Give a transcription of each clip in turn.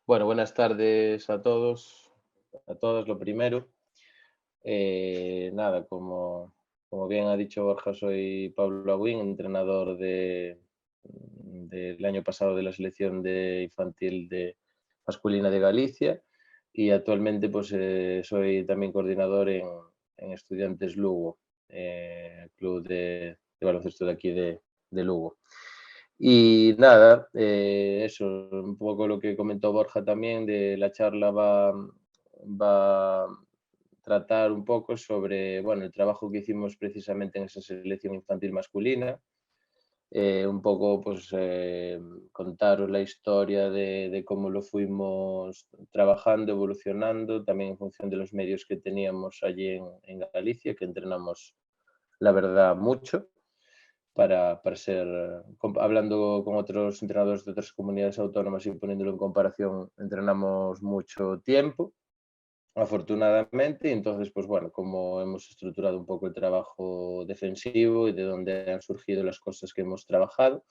Bueno, buenas tardes a todos, a todas, lo primero. Nada, como bien ha dicho Borja, soy Pablo Abuín, entrenador del año pasado de la selección de infantil de masculina de Galicia y actualmente pues soy también coordinador en Estudiantes Lugo, club de baloncesto de aquí de Lugo. Y nada, eso, un poco lo que comentó Borja también, de la charla va a tratar un poco sobre, bueno, el trabajo que hicimos precisamente en esa selección infantil masculina, un poco pues contaros la historia de cómo lo fuimos trabajando, evolucionando, también en función de los medios que teníamos allí en Galicia, que entrenamos, la verdad, mucho para ser, hablando con otros entrenadores de otras comunidades autónomas y poniéndolo en comparación, entrenamos mucho tiempo, afortunadamente, y entonces, pues bueno, como hemos estructurado un poco el trabajo defensivo y de dónde han surgido las cosas que hemos trabajado.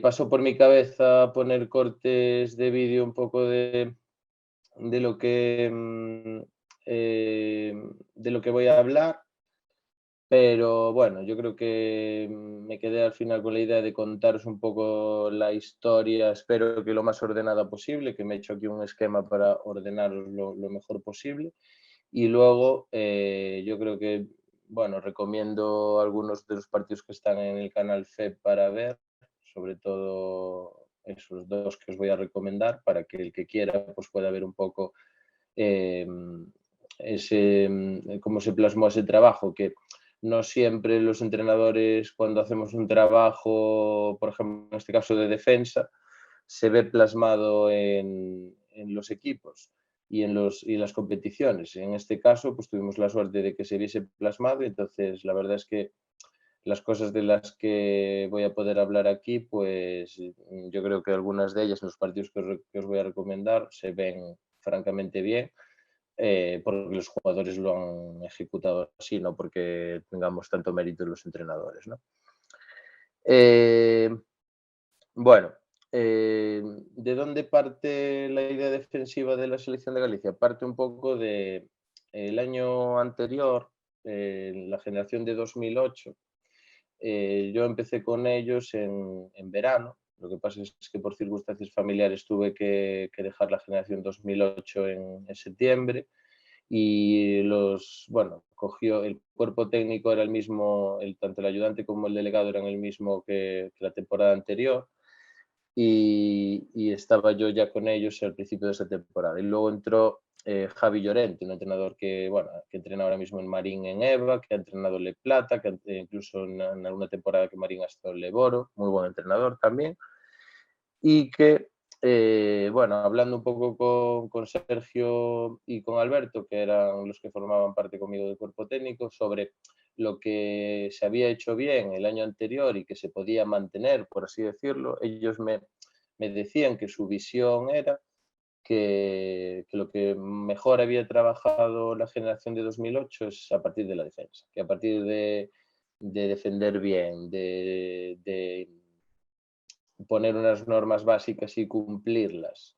Pasó por mi cabeza poner cortes de vídeo un poco de lo que, de lo que voy a hablar. Pero bueno, yo creo que me quedé al final con la idea de contaros un poco la historia, espero que lo más ordenada posible, que me he hecho aquí un esquema para ordenaros lo mejor posible. Y luego yo creo que, bueno, recomiendo algunos de los partidos que están en el canal FEP para ver, sobre todo esos dos que os voy a recomendar, para que el que quiera pues pueda ver un poco eh, cómo se plasmó ese trabajo, que no siempre los entrenadores cuando hacemos un trabajo, por ejemplo, en este caso de defensa, se ve plasmado en los equipos y en las competiciones. En este caso, pues tuvimos la suerte de que se viese plasmado y entonces la verdad es que las cosas de las que voy a poder hablar aquí, pues yo creo que algunas de ellas en los partidos que os voy a recomendar se ven francamente bien, porque los jugadores lo han ejecutado así, no porque tengamos tanto mérito los entrenadores, ¿no? Eh, bueno, ¿de dónde parte la idea defensiva de la selección de Galicia? Parte un poco de el año anterior, la generación de 2008. Yo empecé con ellos en verano. Lo que pasa es que por circunstancias familiares tuve que dejar la generación 2008 en septiembre y bueno, cogió el cuerpo técnico, era el mismo, tanto el ayudante como el delegado eran el mismo que la temporada anterior y estaba yo ya con ellos al principio de esa temporada. Y luego entró Javi Llorente, un entrenador que, bueno, que entrena ahora mismo en Marín en EVA, que ha entrenado en Le Plata, que incluso en alguna temporada que Marín ha estado en Leboro, muy buen entrenador también, y que, bueno, hablando un poco con Sergio y con Alberto, que eran los que formaban parte conmigo del cuerpo técnico, sobre lo que se había hecho bien el año anterior y que se podía mantener, por así decirlo, ellos me decían que su visión era que lo que mejor había trabajado la generación de 2008 es a partir de la defensa, que a partir de defender bien, de poner unas normas básicas y cumplirlas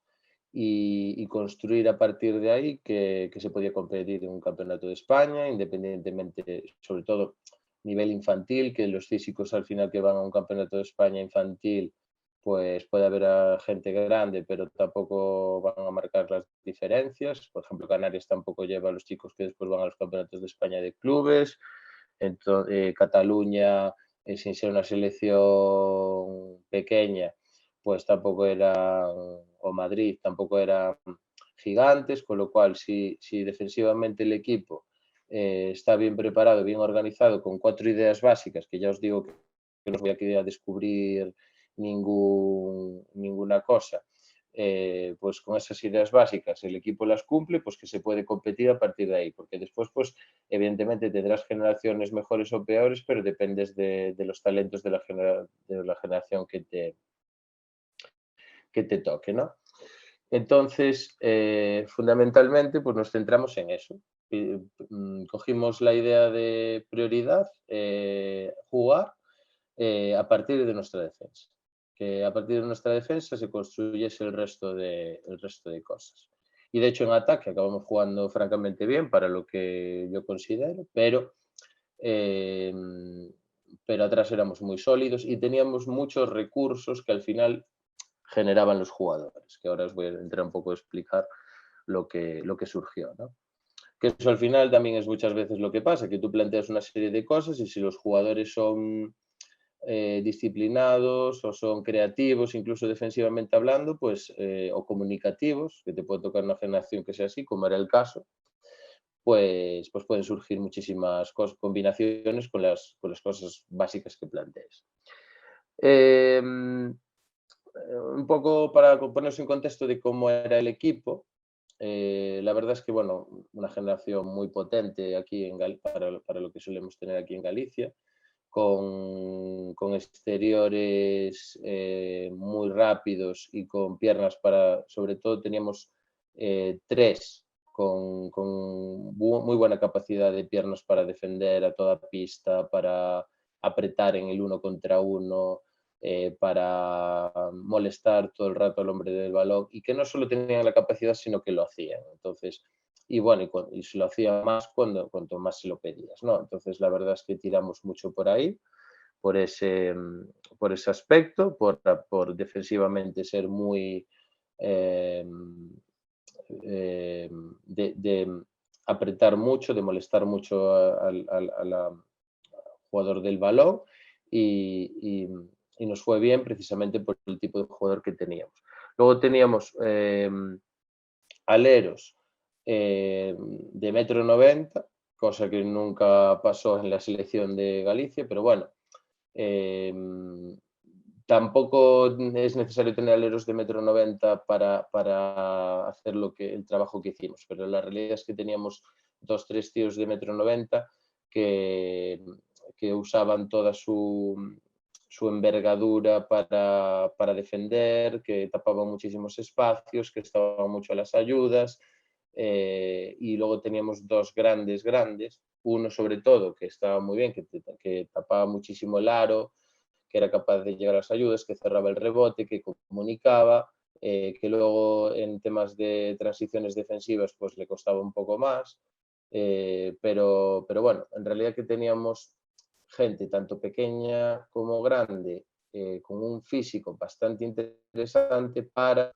y construir a partir de ahí que se podía competir en un campeonato de España, independientemente, sobre todo nivel infantil, que los físicos al final que van a un campeonato de España infantil, pues puede haber a gente grande, pero tampoco van a marcar las diferencias. Por ejemplo, Canarias tampoco lleva a los chicos que después van a los campeonatos de España de clubes. Entonces, Cataluña, sin ser una selección pequeña, pues tampoco era, o Madrid tampoco eran gigantes, con lo cual si defensivamente el equipo está bien preparado, bien organizado, con 4 ideas básicas, que ya os digo que no os voy aquí a descubrir ninguna cosa, pues con esas ideas básicas el equipo las cumple, pues que se puede competir a partir de ahí, porque después pues evidentemente tendrás generaciones mejores o peores, pero dependes de los talentos de la generación que te toque, ¿no? Entonces, fundamentalmente, pues nos centramos en eso. Cogimos la idea de prioridad, jugar a partir de nuestra defensa. que a partir de nuestra defensa se construyese el resto de cosas. Y de hecho en ataque acabamos jugando francamente bien para lo que yo considero, eh, pero atrás éramos muy sólidos y teníamos muchos recursos que al final generaban los jugadores, que ahora os voy a entrar un poco a explicar lo que surgió, ¿no? Que eso al final también es muchas veces lo que pasa, que tú planteas una serie de cosas y si los jugadores son disciplinados o son creativos, incluso defensivamente hablando, pues, o comunicativos, que te puede tocar una generación que sea así, como era el caso, pues pueden surgir muchísimas combinaciones con las cosas básicas que plantees. Un poco para ponerse en contexto de cómo era el equipo, la verdad es que, bueno, una generación muy potente aquí para lo que solemos tener aquí en Galicia, con exteriores muy rápidos y con piernas para, sobre todo teníamos tres con muy buena capacidad de piernas para defender a toda pista, para apretar en el uno contra uno, para molestar todo el rato al hombre del balón y que no solo tenían la capacidad, sino que lo hacían. Entonces, y bueno, y se lo hacía más cuanto más se lo pedías, ¿no? Entonces, la verdad es que tiramos mucho por ahí, por ese, por ese aspecto, por defensivamente ser muy eh, de apretar mucho, de molestar mucho al jugador del balón y nos fue bien precisamente por el tipo de jugador que teníamos. Luego teníamos aleros de 1,90 m, cosa que nunca pasó en la selección de Galicia, pero bueno, eh, tampoco es necesario tener aleros de 1,90 m para hacer el trabajo que hicimos, pero la realidad es que teníamos 2, 3 tíos de 1,90 m que usaban toda su envergadura para defender, que tapaban muchísimos espacios, que estaban mucho a las ayudas. Y luego teníamos dos grandes, uno sobre todo que estaba muy bien, que tapaba muchísimo el aro, que era capaz de llegar a las ayudas, que cerraba el rebote, que comunicaba, que luego en temas de transiciones defensivas pues le costaba un poco más, pero bueno, en realidad que teníamos gente tanto pequeña como grande, con un físico bastante interesante para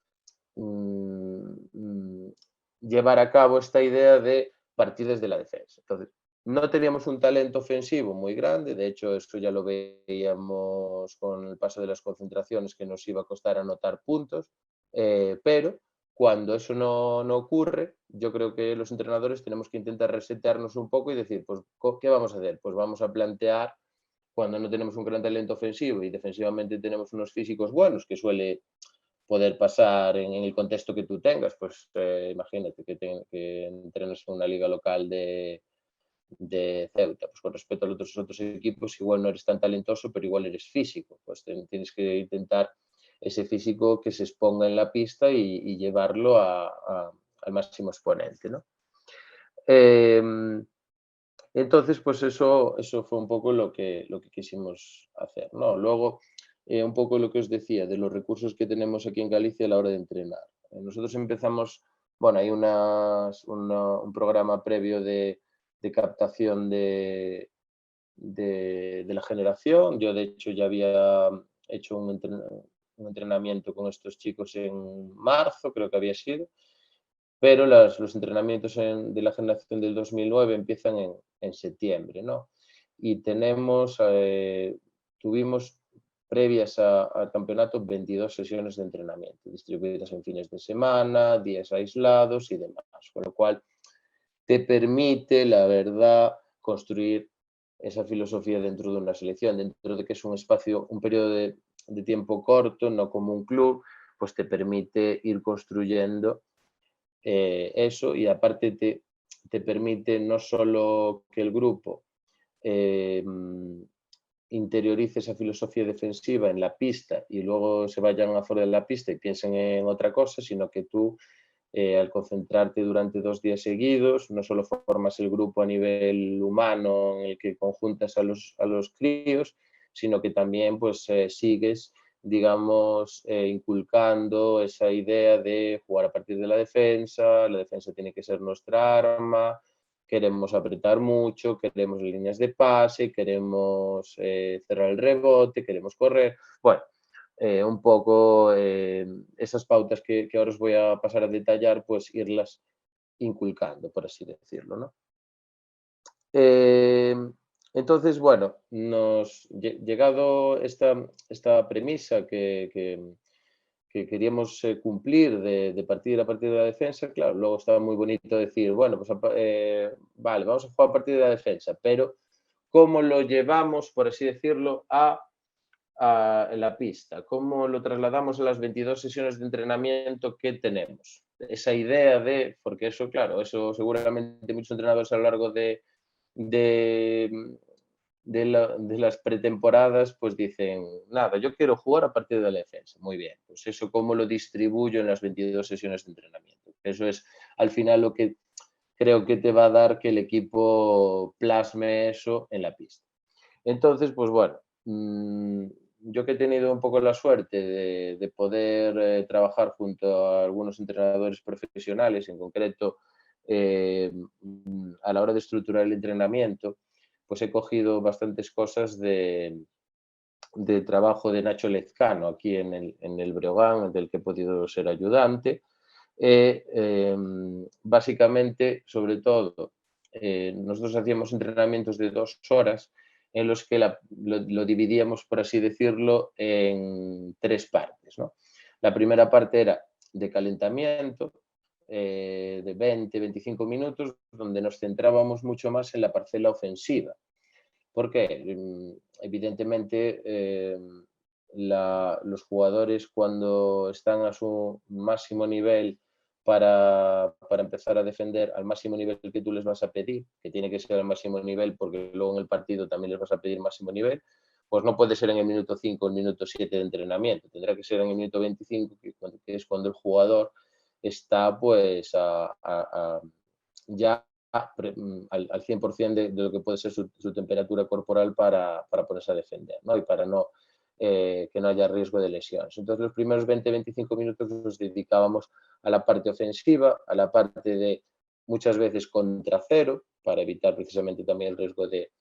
llevar a cabo esta idea de partir desde la defensa. Entonces, no teníamos un talento ofensivo muy grande, de hecho, esto ya lo veíamos con el paso de las concentraciones, que nos iba a costar anotar puntos, pero cuando eso no ocurre, yo creo que los entrenadores tenemos que intentar resetearnos un poco y decir, pues, ¿qué vamos a hacer? Pues vamos a plantear, cuando no tenemos un gran talento ofensivo y defensivamente tenemos unos físicos buenos, que suele poder pasar en el contexto que tú tengas, pues imagínate que entrenas en una liga local de Ceuta, pues con respecto a los otros equipos, igual no eres tan talentoso, pero igual eres físico, pues tienes que intentar ese físico que se exponga en la pista y llevarlo al máximo exponente, ¿no? Entonces, pues eso fue un poco lo que quisimos hacer, ¿no? Luego, un poco lo que os decía de los recursos que tenemos aquí en Galicia a la hora de entrenar. Nosotros empezamos, bueno, hay un programa previo de captación de la generación. Yo, de hecho, ya había hecho un entrenamiento con estos chicos en marzo, creo que había sido, pero los entrenamientos de la generación del 2009 empiezan en septiembre, ¿no? Y tuvimos previas al campeonato 22 sesiones de entrenamiento, distribuidas en fines de semana, días aislados y demás, con lo cual te permite, la verdad, construir esa filosofía dentro de una selección, dentro de que es un periodo de tiempo corto, no como un club, pues te permite ir construyendo eso, y aparte te permite no solo que el grupo eh, interiorice esa filosofía defensiva en la pista y luego se vayan afuera de la pista y piensen en otra cosa, sino que tú, al concentrarte durante 2 días seguidos, no solo formas el grupo a nivel humano en el que conjuntas a los críos, sino que también pues sigues digamos, inculcando esa idea de jugar a partir de la defensa tiene que ser nuestra arma, queremos apretar mucho, queremos líneas de pase, queremos cerrar el rebote, queremos correr. Bueno, un poco esas pautas que ahora os voy a pasar a detallar, pues irlas inculcando, por así decirlo, ¿no? Entonces, bueno, llegado esta premisa que queríamos cumplir de partir a partir de la defensa, claro, luego estaba muy bonito decir, bueno, pues vale, vamos a jugar a partir de la defensa, pero ¿cómo lo llevamos, por así decirlo, en la pista? ¿Cómo lo trasladamos a las 22 sesiones de entrenamiento que tenemos? Esa idea porque eso, claro, eso seguramente muchos entrenadores a lo largo de, de las pretemporadas, pues dicen, nada, yo quiero jugar a partir de la defensa. Muy bien, pues eso cómo lo distribuyo en las 22 sesiones de entrenamiento. Eso es al final lo que creo que te va a dar que el equipo plasme eso en la pista. Entonces, pues bueno, yo que he tenido un poco la suerte de poder trabajar junto a algunos entrenadores profesionales, en concreto a la hora de estructurar el entrenamiento, pues he cogido bastantes cosas de trabajo de Nacho Lezcano aquí en el Breogán, del que he podido ser ayudante. Básicamente, sobre todo, nosotros hacíamos entrenamientos de 2 horas en los que lo dividíamos, por así decirlo, en 3 partes, ¿no? La primera parte era de calentamiento, de 20-25 minutos, donde nos centrábamos mucho más en la parcela ofensiva. ¿Por qué? Evidentemente, los jugadores cuando están a su máximo nivel para empezar a defender al máximo nivel que tú les vas a pedir, que tiene que ser al máximo nivel porque luego en el partido también les vas a pedir máximo nivel, pues no puede ser en el minuto 5 o el minuto 7 de entrenamiento, tendrá que ser en el minuto 25, que es cuando el jugador está pues ya al 100% de lo que puede ser su temperatura corporal para ponerse a defender, ¿no? Y para que no haya riesgo de lesiones. Entonces, los primeros 20-25 minutos los dedicábamos a la parte ofensiva, a la parte de muchas veces contra cero, para evitar precisamente también el riesgo de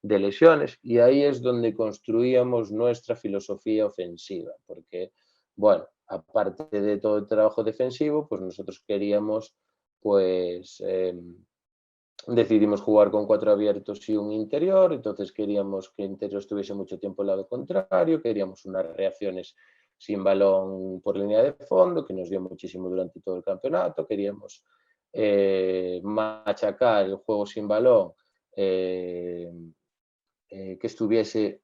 lesiones, y ahí es donde construíamos nuestra filosofía ofensiva, porque, bueno, aparte de todo el trabajo defensivo, pues nosotros queríamos, pues, decidimos jugar con 4 abiertos y un interior, entonces queríamos que el interior estuviese mucho tiempo al lado contrario, queríamos unas reacciones sin balón por línea de fondo, que nos dio muchísimo durante todo el campeonato, queríamos machacar el juego sin balón, que estuviese,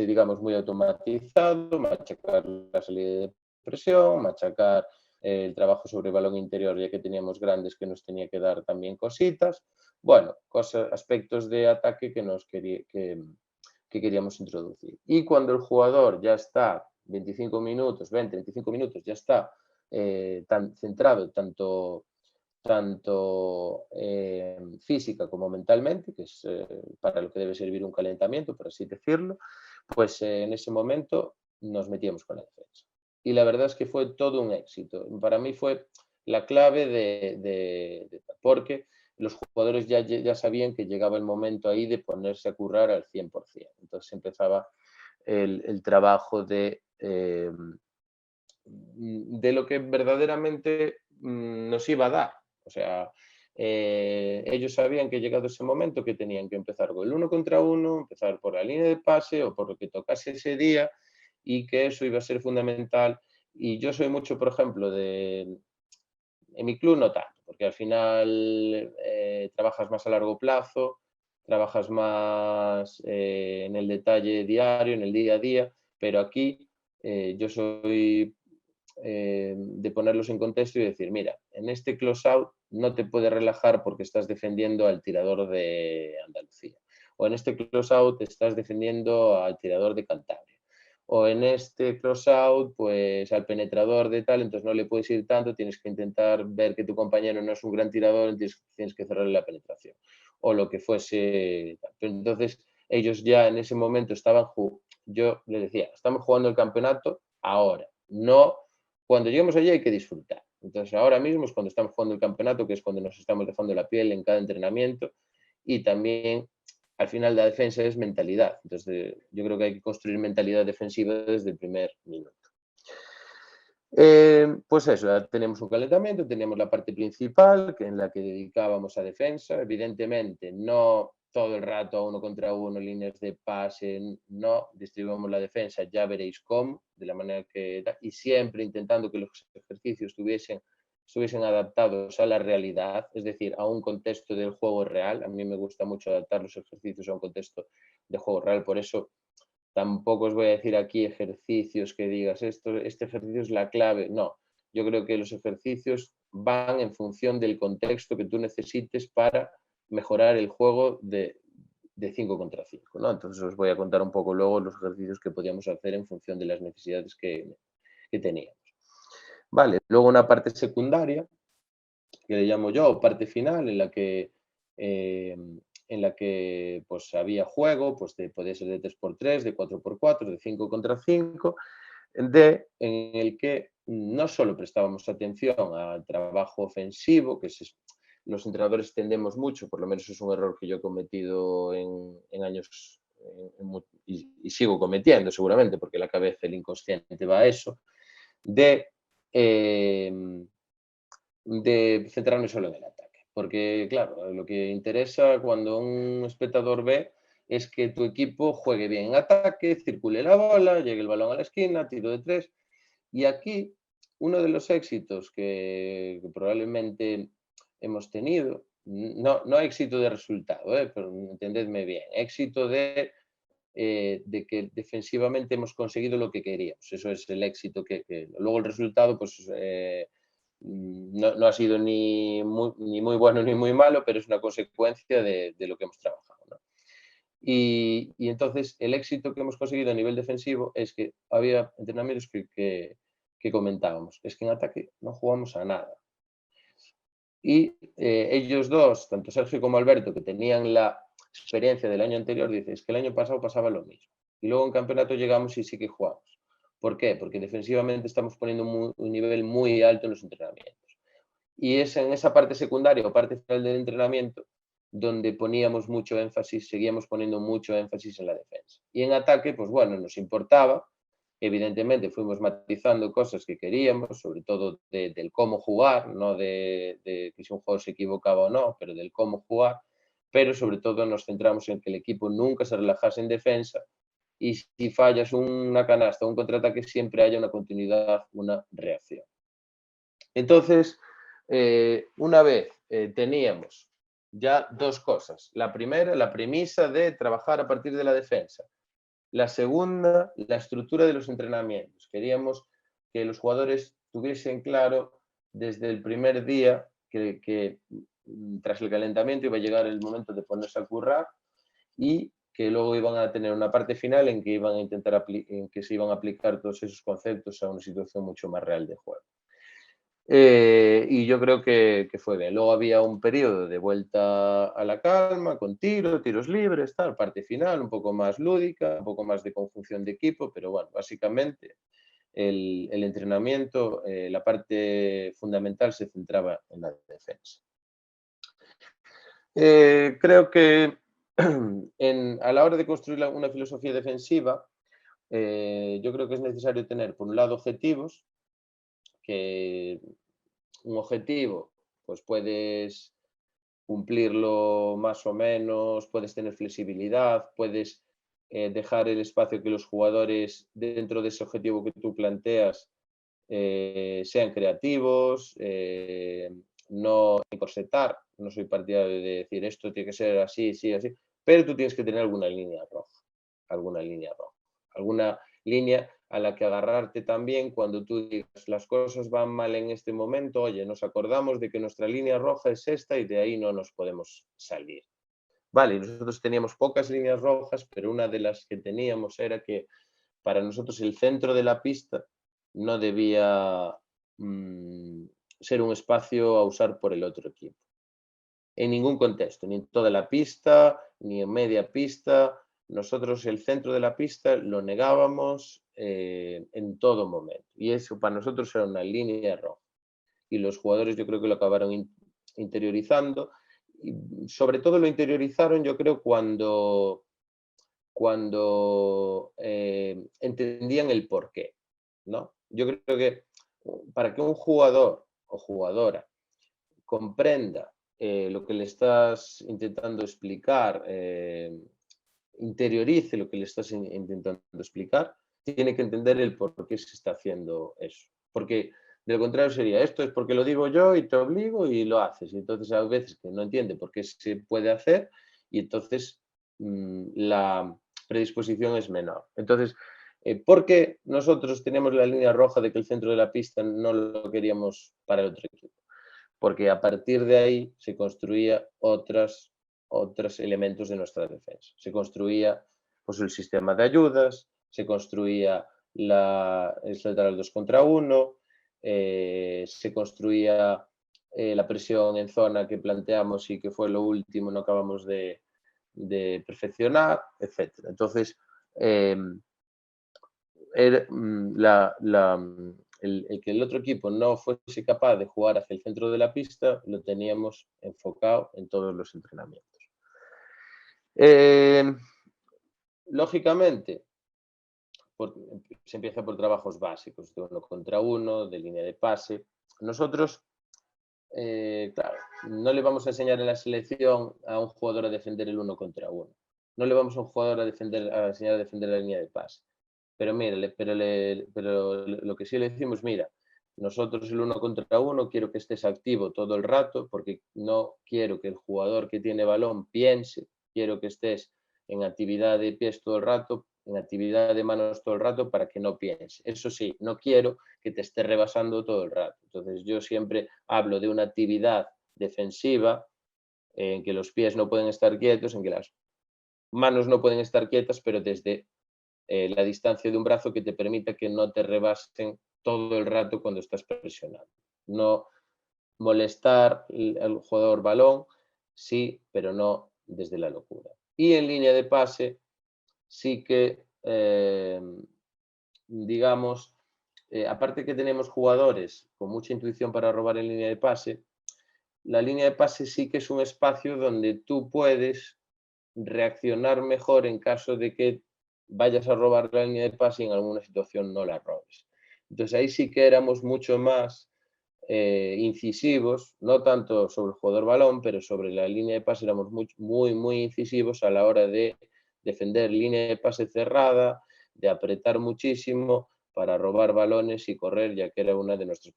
digamos, muy automatizado, machacar la salida de presión, machacar el trabajo sobre el balón interior, ya que teníamos grandes que nos tenía que dar también cositas. Bueno, aspectos de ataque que queríamos introducir. Y cuando el jugador ya está 25 minutos, 20, 25 minutos, ya está tan centrado tanto física como mentalmente, que es para lo que debe servir un calentamiento, por así decirlo, pues en ese momento nos metíamos con la defensa. Y la verdad es que fue todo un éxito. Para mí fue la clave porque los jugadores ya sabían que llegaba el momento ahí de ponerse a currar al 100%. Entonces empezaba el trabajo de lo que verdaderamente nos iba a dar. O sea, ellos sabían que llegado ese momento que tenían que empezar con el 1 contra 1, empezar por la línea de pase o por lo que tocase ese día y que eso iba a ser fundamental. Y yo soy mucho, por ejemplo, en mi club no tanto, porque al final trabajas más a largo plazo, trabajas más en el detalle diario, en el día a día, pero aquí yo soy de ponerlos en contexto y decir, mira, en este close-out no te puedes relajar porque estás defendiendo al tirador de Andalucía. O en este close-out estás defendiendo al tirador de Cantabria. O en este close-out, pues al penetrador de tal, entonces no le puedes ir tanto, tienes que intentar ver que tu compañero no es un gran tirador, entonces tienes que cerrarle la penetración. O lo que fuese. Entonces, ellos ya en ese momento estaban yo le decía, estamos jugando el campeonato ahora, no cuando lleguemos allí hay que disfrutar. Entonces ahora mismo es cuando estamos jugando el campeonato, que es cuando nos estamos dejando la piel en cada entrenamiento y también al final la defensa es mentalidad. Entonces yo creo que hay que construir mentalidad defensiva desde el primer minuto. Pues eso, tenemos un calentamiento, teníamos la parte principal en la que dedicábamos a defensa, evidentemente no todo el rato a uno contra uno, líneas de pase, no, distribuimos la defensa, ya veréis cómo, de la manera que da, y siempre intentando que los ejercicios estuviesen adaptados a la realidad, es decir, a un contexto del juego real. A mí me gusta mucho adaptar los ejercicios a un contexto de juego real, por eso tampoco os voy a decir aquí ejercicios que digas, este ejercicio es la clave. No, yo creo que los ejercicios van en función del contexto que tú necesites para mejorar el juego de 5 contra 5, ¿no? Entonces os voy a contar un poco luego los ejercicios que podíamos hacer en función de las necesidades que teníamos. Vale, luego una parte secundaria, que le llamo yo, o parte final, en la que pues, había juego, pues podía ser de 3x3, de 4x4, de 5 contra 5, en el que no solo prestábamos atención al trabajo ofensivo, que los entrenadores tendemos mucho, por lo menos es un error que yo he cometido en años y sigo cometiendo seguramente, porque la cabeza, el inconsciente va a eso, de, eh, de centrarme solo en el ataque. Porque, claro, lo que interesa cuando un espectador ve es que tu equipo juegue bien en ataque, circule la bola, llegue el balón a la esquina, tiro de 3. Y aquí, uno de los éxitos que probablemente hemos tenido, no éxito de resultado, pero entendedme bien, éxito de que defensivamente hemos conseguido lo que queríamos. Eso es el éxito luego el resultado, pues no ha sido ni muy bueno ni muy malo, pero es una consecuencia de lo que hemos trabajado, ¿no? Y entonces el éxito que hemos conseguido a nivel defensivo es que había entrenamientos que comentábamos, es que en ataque no jugamos a nada. Y ellos dos, tanto Sergio como Alberto, que tenían la experiencia del año anterior, dicen, es que el año pasado pasaba lo mismo. Y luego en campeonato llegamos y sí que jugamos. ¿Por qué? Porque defensivamente estamos poniendo un nivel muy alto en los entrenamientos. Y es en esa parte secundaria o parte final del entrenamiento donde poníamos mucho énfasis, seguíamos poniendo mucho énfasis en la defensa. Y en ataque, pues bueno, nos importaba. Evidentemente fuimos matizando cosas que queríamos, sobre todo del cómo jugar, no de que si un juego se equivocaba o no, pero del cómo jugar. Pero sobre todo nos centramos en que el equipo nunca se relajase en defensa y si fallas una canasta o un contraataque siempre haya una continuidad, una reacción. Entonces, una vez teníamos ya dos cosas. La primera, la premisa de trabajar a partir de la defensa. La segunda, la estructura de los entrenamientos. Queríamos que los jugadores tuviesen claro desde el primer día que tras el calentamiento iba a llegar el momento de ponerse a currar y que luego iban a tener una parte final en que iban a intentar en que se iban a aplicar todos esos conceptos a una situación mucho más real de juego. Y yo creo que fue bien. Luego había un periodo de vuelta a la calma, con tiros libres, tal, parte final, un poco más lúdica, un poco más de conjunción de equipo, pero bueno, básicamente el entrenamiento, la parte fundamental se centraba en la defensa. Creo que a la hora de construir una filosofía defensiva, yo creo que es necesario tener, por un lado, objetivos, que un objetivo, pues puedes cumplirlo más o menos, puedes tener flexibilidad, puedes dejar el espacio que los jugadores dentro de ese objetivo que tú planteas sean creativos, no encorsetar, no soy partidario de decir esto tiene que ser así, sí, así, pero tú tienes que tener alguna línea roja, alguna línea a la que agarrarte también cuando tú digas las cosas van mal en este momento, oye, nos acordamos de que nuestra línea roja es esta y de ahí no nos podemos salir. Vale, nosotros teníamos pocas líneas rojas, pero una de las que teníamos era que para nosotros el centro de la pista no debía ser un espacio a usar por el otro equipo. En ningún contexto, ni en toda la pista, ni en media pista, nosotros el centro de la pista lo negábamos en todo momento. Y eso para nosotros era una línea roja. Y los jugadores yo creo que lo acabaron interiorizando. Y sobre todo lo interiorizaron yo creo cuando entendían el porqué, ¿no? Yo creo que para que un jugador o jugadora comprenda lo que le estás intentando explicar, interiorice lo que le estás intentando explicar, tiene que entender el por qué se está haciendo eso. Porque de lo contrario sería, esto es porque lo digo yo y te obligo y lo haces. Y entonces a veces que no entiende por qué se puede hacer y entonces la predisposición es menor. Entonces, porque nosotros tenemos la línea roja de que el centro de la pista no lo queríamos para el otro equipo? Porque a partir de ahí se construía otros elementos de nuestra defensa. Se construía pues, el sistema de ayudas, se construía el saltar al 2 contra 1, se construía la presión en zona que planteamos y que fue lo último, no acabamos de perfeccionar, etc. Entonces, eh, el que el otro equipo no fuese capaz de jugar hacia el centro de la pista lo teníamos enfocado en todos los entrenamientos. Lógicamente, se empieza por trabajos básicos, de 1 contra 1, de línea de pase. Nosotros, claro, no le vamos a enseñar en la selección a un jugador a defender el 1 contra 1. No le vamos a un jugador a enseñar a defender la línea de pase. Pero mira, pero lo que sí le decimos, mira, nosotros el 1 contra 1 quiero que estés activo todo el rato porque no quiero que el jugador que tiene balón piense, quiero que estés en actividad de pies todo el rato, en actividad de manos todo el rato para que no piense. Eso sí, no quiero que te esté rebasando todo el rato. Entonces yo siempre hablo de una actividad defensiva en que los pies no pueden estar quietos, en que las manos no pueden estar quietas, pero desde la distancia de un brazo que te permita que no te rebasen todo el rato cuando estás presionando. No molestar al jugador balón, sí, pero no desde la locura. Y en línea de pase, sí que, digamos, aparte que tenemos jugadores con mucha intuición para robar en línea de pase, la línea de pase sí que es un espacio donde tú puedes reaccionar mejor en caso de que vayas a robar la línea de pase y en alguna situación no la robes. Entonces ahí sí que éramos mucho más incisivos, no tanto sobre el jugador balón, pero sobre la línea de pase éramos muy incisivos a la hora de defender línea de pase cerrada, de apretar muchísimo para robar balones y correr, ya que era una de nuestras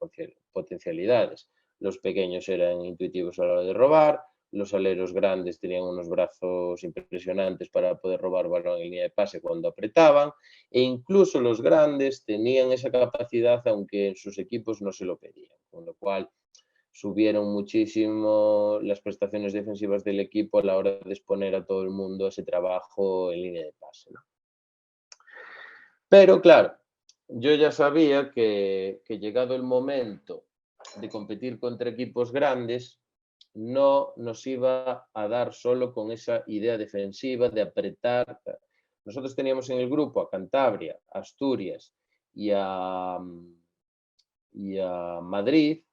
potencialidades. Los pequeños eran intuitivos a la hora de robar, los aleros grandes tenían unos brazos impresionantes para poder robar balón en línea de pase cuando apretaban, e incluso los grandes tenían esa capacidad aunque en sus equipos no se lo pedían, con lo cual subieron muchísimo las prestaciones defensivas del equipo a la hora de exponer a todo el mundo a ese trabajo en línea de pase, ¿no? Pero claro, yo ya sabía que llegado el momento de competir contra equipos grandes, no nos iba a dar solo con esa idea defensiva de apretar. Nosotros teníamos en el grupo a Cantabria, Asturias y a Madrid,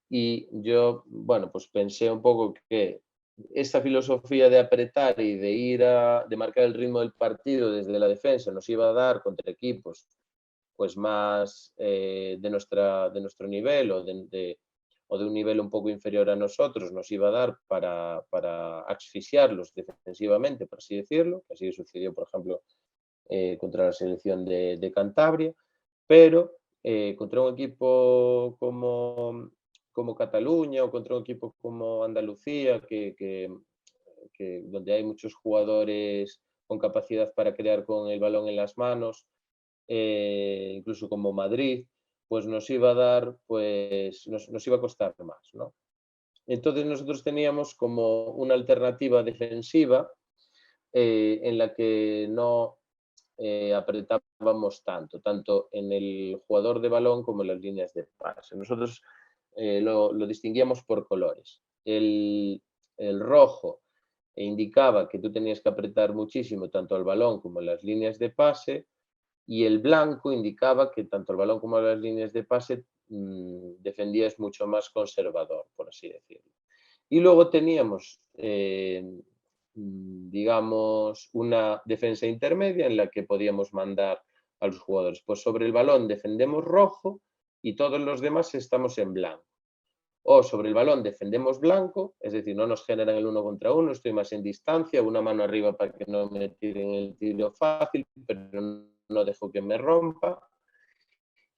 y yo, bueno, pues pensé un poco que esta filosofía de apretar y de de marcar el ritmo del partido desde la defensa nos iba a dar contra equipos pues más de nuestro nivel o de un nivel un poco inferior a nosotros, nos iba a dar para asfixiarlos defensivamente, por así decirlo, que así sucedió, por ejemplo, contra la selección de Cantabria, pero contra un equipo como Cataluña o contra un equipo como Andalucía, donde hay muchos jugadores con capacidad para crear con el balón en las manos, incluso como Madrid, pues nos iba a dar, pues nos iba a costar más, ¿no? Entonces nosotros teníamos como una alternativa defensiva en la que no apretábamos tanto en el jugador de balón como en las líneas de pase. Nosotros lo distinguíamos por colores. El rojo e indicaba que tú tenías que apretar muchísimo tanto al balón como las líneas de pase, y el blanco indicaba que tanto el balón como las líneas de pase defendías mucho más conservador, por así decirlo. Y luego teníamos, digamos, una defensa intermedia en la que podíamos mandar a los jugadores. Pues sobre el balón defendemos rojo y todos los demás estamos en blanco. O sobre el balón defendemos blanco, es decir, no nos generan el 1 contra 1, estoy más en distancia, una mano arriba para que no me tiren el tiro fácil, pero no dejo que me rompa.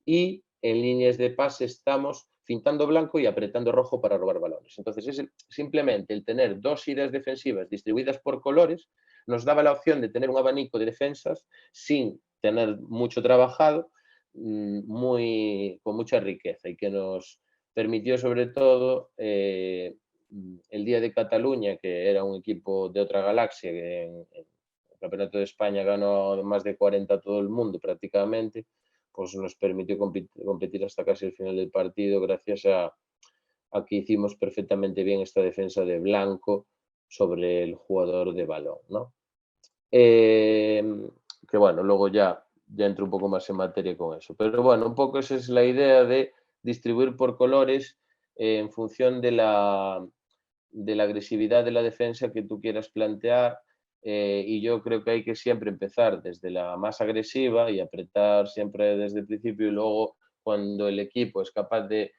Y en líneas de pase estamos fintando blanco y apretando rojo para robar balones. Entonces, simplemente el tener dos hileras defensivas distribuidas por colores nos daba la opción de tener un abanico de defensas sin tener mucho trabajado, con mucha riqueza, y que nos permitió sobre todo el Día de Cataluña, que era un equipo de otra galaxia, que en el Campeonato de España ganó más de 40 a todo el mundo prácticamente, pues nos permitió competir hasta casi el final del partido gracias a que hicimos perfectamente bien esta defensa de blanco sobre el jugador de balón, ¿no? Que bueno, luego ya entro un poco más en materia con eso. Pero bueno, un poco esa es la idea de distribuir por colores en función de la agresividad de la defensa que tú quieras plantear. Y yo creo que hay que siempre empezar desde la más agresiva y apretar siempre desde el principio, y luego cuando el equipo es capaz de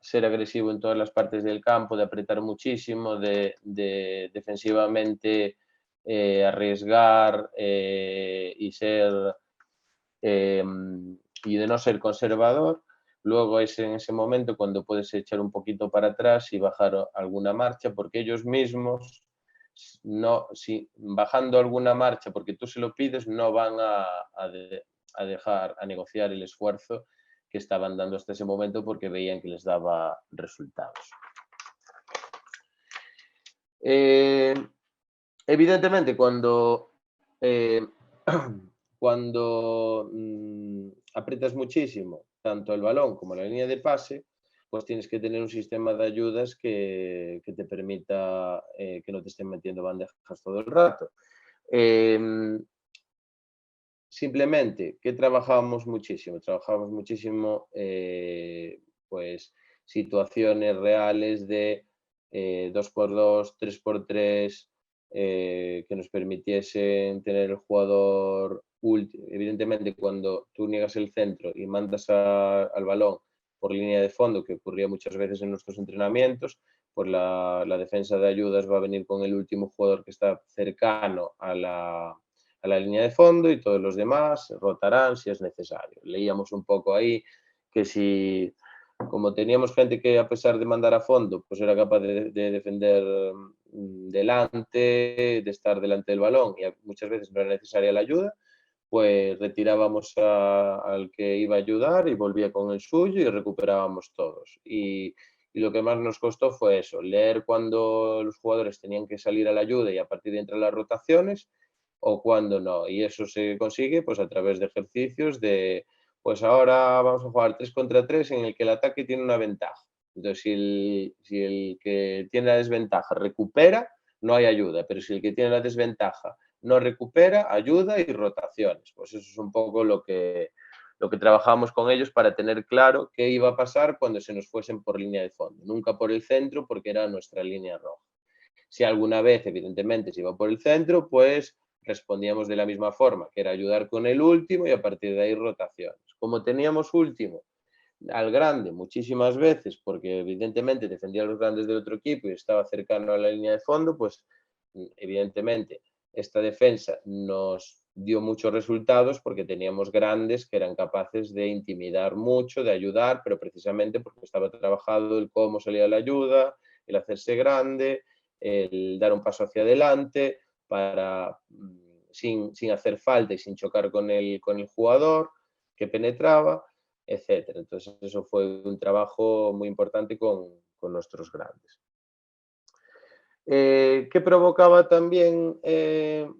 ser agresivo en todas las partes del campo, de apretar muchísimo, de defensivamente arriesgar y de no ser conservador. Luego es en ese momento cuando puedes echar un poquito para atrás y bajar alguna marcha, porque ellos mismos, no, si bajando alguna marcha porque tú se lo pides, no van a dejar, a negociar el esfuerzo que estaban dando hasta ese momento porque veían que les daba resultados. Evidentemente, cuando aprietas muchísimo tanto el balón como la línea de pase, pues tienes que tener un sistema de ayudas que te permita que no te estén metiendo bandejas todo el rato. Simplemente, ¿qué trabajábamos muchísimo? Trabajábamos muchísimo pues situaciones reales de 2x2, 3x3, que nos permitiesen tener el jugador último. Evidentemente, cuando tú niegas el centro y mandas al balón por línea de fondo, que ocurría muchas veces en nuestros entrenamientos, pues la defensa de ayudas va a venir con el último jugador que está cercano a la línea de fondo, y todos los demás rotarán si es necesario. Leíamos un poco ahí que si, como teníamos gente que a pesar de mandar a fondo, pues era capaz de defender delante, de estar delante del balón, y muchas veces no era necesaria la ayuda, pues retirábamos al que iba a ayudar y volvía con el suyo y recuperábamos todos. Y lo que más nos costó fue eso, leer cuando los jugadores tenían que salir a la ayuda y a partir de entre las rotaciones, o cuando no. Y eso se consigue pues a través de ejercicios de, pues ahora vamos a jugar 3 contra 3 en el que el ataque tiene una ventaja. Entonces, si el que tiene la desventaja recupera, no hay ayuda, pero si el que tiene la desventaja no recupera, ayuda y rotaciones. Pues eso es un poco lo que trabajamos con ellos para tener claro qué iba a pasar cuando se nos fuesen por línea de fondo. Nunca por el centro, porque era nuestra línea roja. Si alguna vez, evidentemente, se iba por el centro, pues respondíamos de la misma forma, que era ayudar con el último y a partir de ahí rotaciones. Como teníamos último al grande muchísimas veces, porque evidentemente defendía a los grandes del otro equipo y estaba cercano a la línea de fondo, pues evidentemente esta defensa nos dio muchos resultados porque teníamos grandes que eran capaces de intimidar mucho, de ayudar, pero precisamente porque estaba trabajado el cómo salía la ayuda, el hacerse grande, el dar un paso hacia adelante para sin hacer falta y sin chocar con el jugador que penetraba, etcétera. Entonces, eso fue un trabajo muy importante con nuestros grandes. Que provocaba también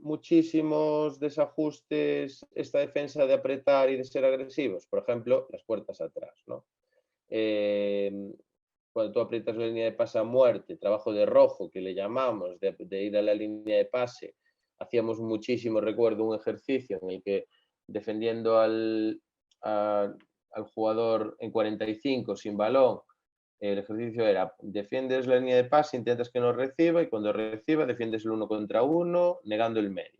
muchísimos desajustes esta defensa de apretar y de ser agresivos. Por ejemplo, las puertas atrás, ¿no? cuando tú aprietas la línea de pase a muerte, trabajo de rojo, que le llamamos, de ir a la línea de pase, hacíamos muchísimo, recuerdo, un ejercicio en el que defendiendo al jugador en 45 sin balón, el ejercicio era, defiendes la línea de pase, intentas que no reciba y cuando reciba defiendes el 1 contra 1, negando el medio.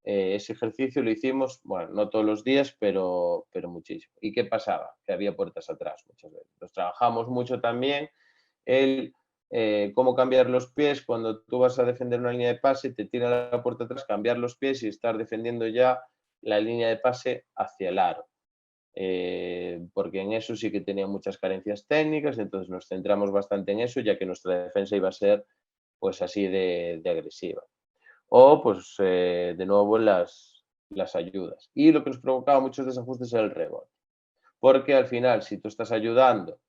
Ese ejercicio lo hicimos, bueno, no todos los días, pero muchísimo. ¿Y qué pasaba? Que había puertas atrás muchas veces. Nos trabajamos mucho también el cómo cambiar los pies cuando tú vas a defender una línea de pase, te tira la puerta atrás, cambiar los pies y estar defendiendo ya la línea de pase hacia el aro. Porque en eso sí que tenía muchas carencias técnicas, entonces nos centramos bastante en eso, ya que nuestra defensa iba a ser pues así de agresiva. O pues de nuevo las ayudas. Y lo que nos provocaba muchos desajustes era el rebote. Porque al final, si tú estás ayudando,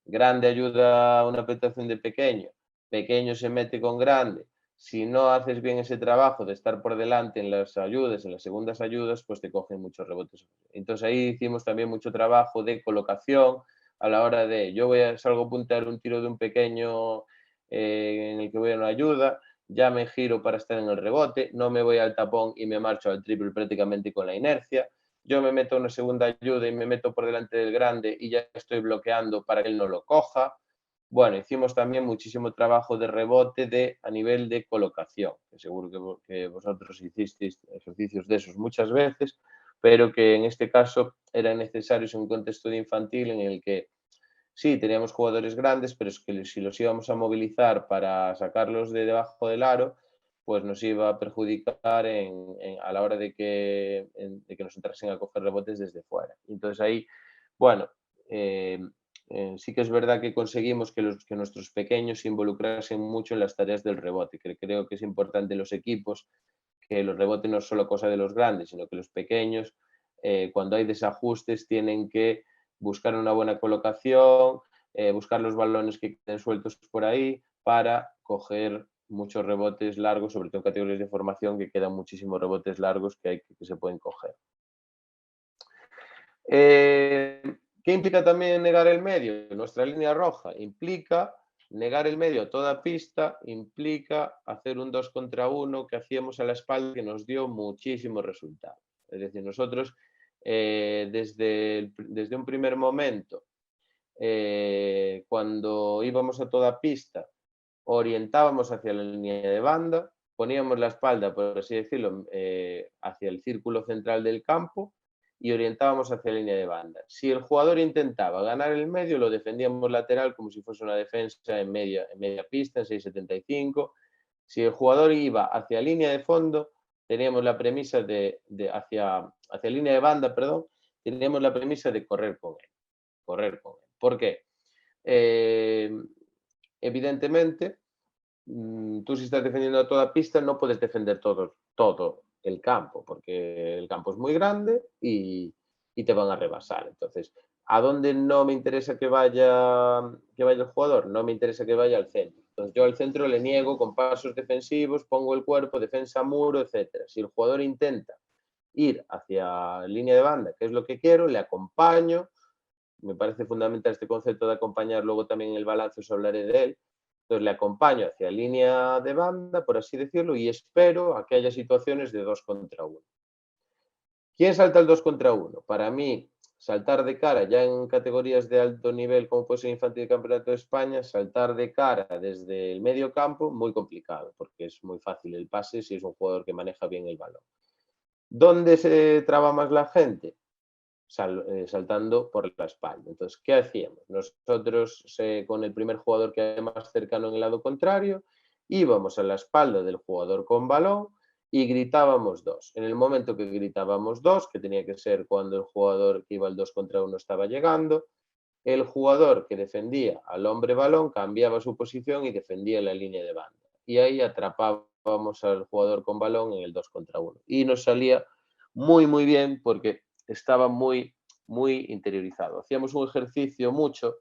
grande ayuda a una penetración de pequeño, pequeño se mete con grande, si no haces bien ese trabajo de estar por delante en las ayudas, en las segundas ayudas, pues te cogen muchos rebotes. Entonces ahí hicimos también mucho trabajo de colocación a la hora de yo salgo a puntear un tiro de un pequeño en el que voy a una ayuda, ya me giro para estar en el rebote, no me voy al tapón y me marcho al triple prácticamente con la inercia. Yo me meto una segunda ayuda y me meto por delante del grande y ya estoy bloqueando para que él no lo coja. Bueno, hicimos también muchísimo trabajo de rebote a nivel de colocación, que seguro que vosotros hicisteis ejercicios de esos muchas veces, pero que en este caso eran necesarios en un contexto de infantil en el que sí, teníamos jugadores grandes, pero es que si los íbamos a movilizar para sacarlos de debajo del aro, pues nos iba a perjudicar a la hora de que nos entrasen a coger rebotes desde fuera. Entonces ahí, bueno, sí que es verdad que conseguimos que nuestros pequeños se involucrasen mucho en las tareas del rebote, que creo que es importante en los equipos, que los rebotes no es solo cosa de los grandes, sino que los pequeños, cuando hay desajustes, tienen que buscar una buena colocación, buscar los balones que queden sueltos por ahí para coger muchos rebotes largos, sobre todo en categorías de formación que quedan muchísimos rebotes largos que se pueden coger. ¿Qué implica también negar el medio? Nuestra línea roja implica negar el medio a toda pista, implica hacer un 2 contra 1 que hacíamos a la espalda que nos dio muchísimos resultados. Es decir, nosotros desde un primer momento, cuando íbamos a toda pista, orientábamos hacia la línea de banda, poníamos la espalda, por así decirlo, hacia el círculo central del campo y orientábamos hacia la línea de banda. Si el jugador intentaba ganar el medio, lo defendíamos lateral como si fuese una defensa en media pista, en 6,75. Si el jugador iba hacia línea de fondo, teníamos la premisa hacia línea de banda, perdón, teníamos la premisa de correr con él. ¿Por qué? Evidentemente, tú si estás defendiendo a toda pista no puedes defender todo el campo, porque el campo es muy grande y te van a rebasar. Entonces, ¿a dónde no me interesa que vaya el jugador? No me interesa que vaya al centro. Entonces, yo al centro le niego con pasos defensivos, pongo el cuerpo, defensa, muro, etc. Si el jugador intenta ir hacia línea de banda, que es lo que quiero, le acompaño. Me parece fundamental este concepto de acompañar, luego también en el balance os hablaré de él. Entonces le acompaño hacia línea de banda, por así decirlo, y espero a que haya situaciones de 2 contra 1. ¿Quién salta el 2 contra 1? Para mí, saltar de cara, ya en categorías de alto nivel, como puede ser infantil del Campeonato de España, saltar de cara desde el medio campo, muy complicado, porque es muy fácil el pase si es un jugador que maneja bien el balón. ¿Dónde se traba más la gente? Saltando por la espalda. Entonces, ¿qué hacíamos? Nosotros con el primer jugador que era más cercano en el lado contrario, íbamos a la espalda del jugador con balón y gritábamos 2. En el momento que gritábamos 2, que tenía que ser cuando el jugador que iba al 2 contra 1 estaba llegando, el jugador que defendía al hombre balón cambiaba su posición y defendía la línea de banda. Y ahí atrapábamos al jugador con balón en el 2 contra 1. Y nos salía muy bien porque estaba muy interiorizado. Hacíamos un ejercicio mucho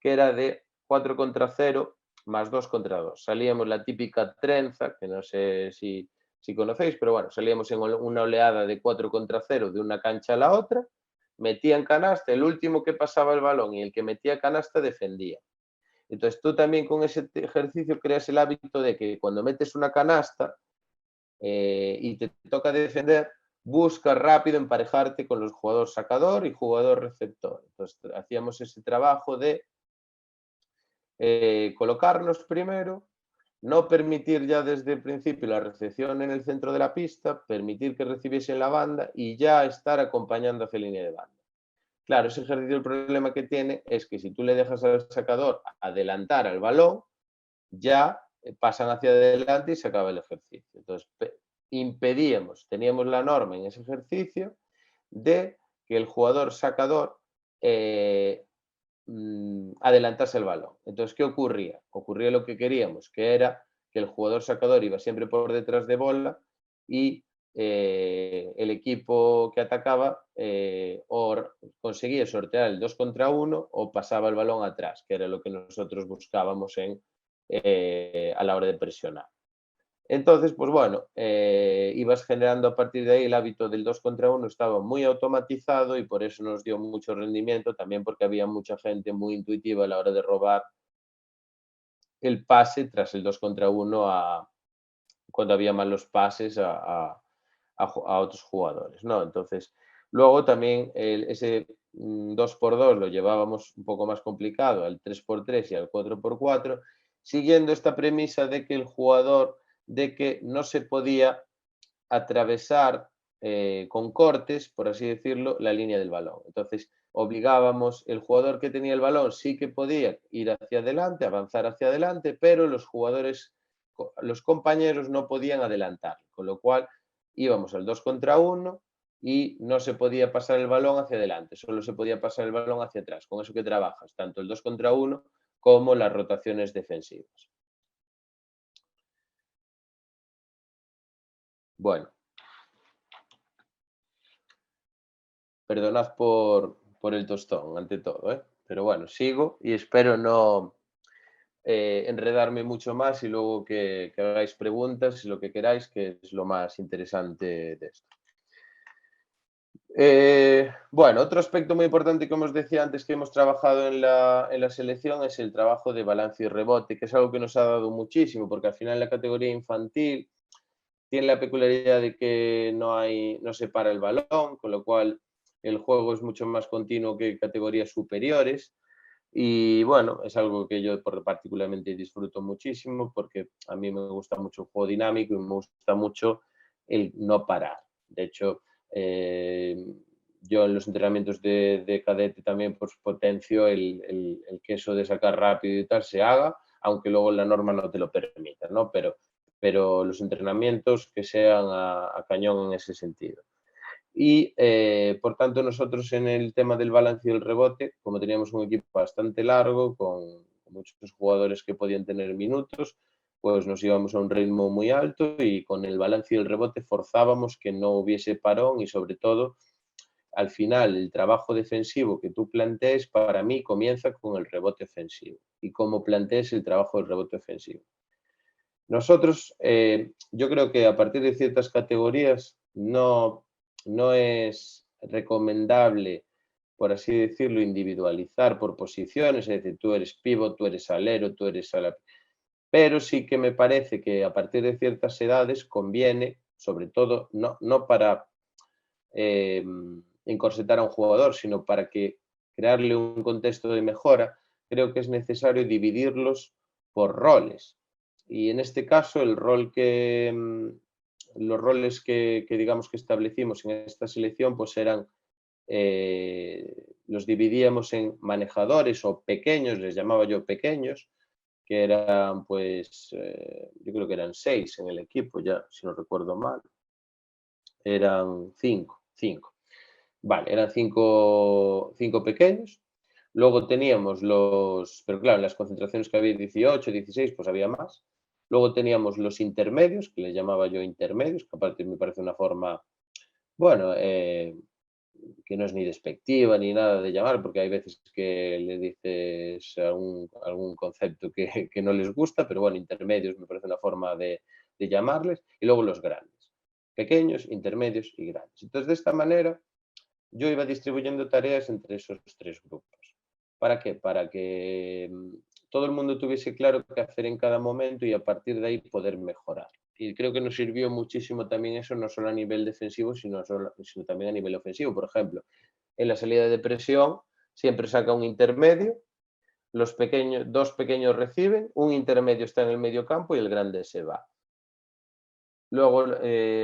que era de 4 contra 0 más 2 contra 2. Salíamos la típica trenza, que no sé si conocéis, pero bueno, salíamos en una oleada de 4 contra 0 de una cancha a la otra, metían canasta, el último que pasaba el balón y el que metía canasta defendía. Entonces tú también con ese ejercicio creas el hábito de que cuando metes una canasta y te toca defender, busca rápido emparejarte con los jugador sacador y jugador receptor. Entonces hacíamos ese trabajo de colocarnos primero, no permitir ya desde el principio la recepción en el centro de la pista, permitir que recibiese en la banda y ya estar acompañando hacia línea de banda. Claro, ese ejercicio el problema que tiene es que si tú le dejas al sacador adelantar al balón, ya pasan hacia adelante y se acaba el ejercicio. Entonces, impedíamos, teníamos la norma en ese ejercicio de que el jugador sacador adelantase el balón. Entonces, ¿qué ocurría? Ocurría lo que queríamos, que era que el jugador sacador iba siempre por detrás de bola y el equipo que atacaba o conseguía sortear el 2 contra 1 o pasaba el balón atrás, que era lo que nosotros buscábamos a la hora de presionar. Entonces, pues bueno, ibas generando a partir de ahí el hábito del 2 contra 1, estaba muy automatizado y por eso nos dio mucho rendimiento, también porque había mucha gente muy intuitiva a la hora de robar el pase tras el 2 contra 1 cuando había malos pases a otros jugadores, ¿no? Entonces, luego también ese 2x2 lo llevábamos un poco más complicado al 3x3 y al 4x4, siguiendo esta premisa de que el jugador, de que no se podía atravesar con cortes, por así decirlo, la línea del balón. Entonces, obligábamos, el jugador que tenía el balón sí que podía ir hacia adelante, avanzar hacia adelante, pero los jugadores, los compañeros no podían adelantar, con lo cual íbamos al 2 contra 1 y no se podía pasar el balón hacia adelante, solo se podía pasar el balón hacia atrás. Con eso que trabajas, tanto el 2 contra 1 como las rotaciones defensivas. Bueno, perdonad por el tostón, ante todo, ¿eh? Pero bueno, sigo y espero no enredarme mucho más y luego que hagáis preguntas y lo que queráis, que es lo más interesante de esto. Bueno, otro aspecto muy importante, como os decía antes, que hemos trabajado en la selección es el trabajo de balance y rebote, que es algo que nos ha dado muchísimo, porque al final la categoría infantil tiene la peculiaridad de que no se para el balón, con lo cual el juego es mucho más continuo que categorías superiores. Y bueno, es algo que yo particularmente disfruto muchísimo porque a mí me gusta mucho el juego dinámico y me gusta mucho el no parar. De hecho, eh, yo en los entrenamientos de cadete también pues, potencio que eso de sacar rápido y tal se haga, aunque luego la norma no te lo permita, ¿no? Pero los entrenamientos que sean a cañón en ese sentido. Y por tanto nosotros en el tema del balance y el rebote, como teníamos un equipo bastante largo, con muchos jugadores que podían tener minutos, pues nos íbamos a un ritmo muy alto y con el balance y el rebote forzábamos que no hubiese parón y sobre todo al final el trabajo defensivo que tú plantees para mí comienza con el rebote ofensivo y cómo plantees el trabajo del rebote ofensivo. Nosotros, yo creo que a partir de ciertas categorías no es recomendable, por así decirlo, individualizar por posiciones, es decir, tú eres pívot, tú eres alero, tú eres ala, pero sí que me parece que a partir de ciertas edades conviene, sobre todo, no para encorsetar a un jugador, sino para que crearle un contexto de mejora, creo que es necesario dividirlos por roles. Y en este caso, los roles que digamos que establecimos en esta selección, pues eran, los dividíamos en manejadores o pequeños, les llamaba yo pequeños, que eran pues, yo creo que eran 6 en el equipo, ya si no recuerdo mal, eran 5. Vale, eran cinco pequeños. Luego teníamos pero claro, en las concentraciones que había 18, 16, pues había más. Luego teníamos los intermedios, que les llamaba yo intermedios, que aparte me parece una forma, bueno, que no es ni despectiva ni nada de llamar, porque hay veces que le dices algún concepto que no les gusta, pero bueno, intermedios me parece una forma de llamarles. Y luego los grandes, pequeños, intermedios y grandes. Entonces, de esta manera, yo iba distribuyendo tareas entre esos 3 grupos. ¿Para qué? Para que todo el mundo tuviese claro qué hacer en cada momento y a partir de ahí poder mejorar. Y creo que nos sirvió muchísimo también eso, no solo a nivel defensivo, sino también a nivel ofensivo. Por ejemplo, en la salida de presión siempre saca un intermedio, dos pequeños reciben, un intermedio está en el medio campo y el grande se va. Luego,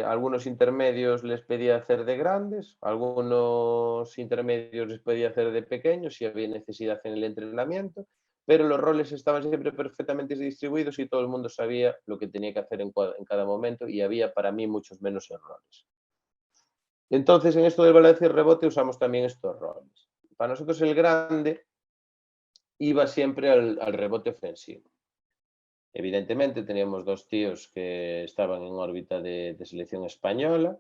algunos intermedios les pedía hacer de grandes, algunos intermedios les pedía hacer de pequeños si había necesidad en el entrenamiento, pero los roles estaban siempre perfectamente distribuidos y todo el mundo sabía lo que tenía que hacer en cada momento y había para mí muchos menos errores. Entonces, en esto del balance y rebote usamos también estos roles. Para nosotros el grande iba siempre al rebote ofensivo. Evidentemente teníamos dos tíos que estaban en órbita de selección española,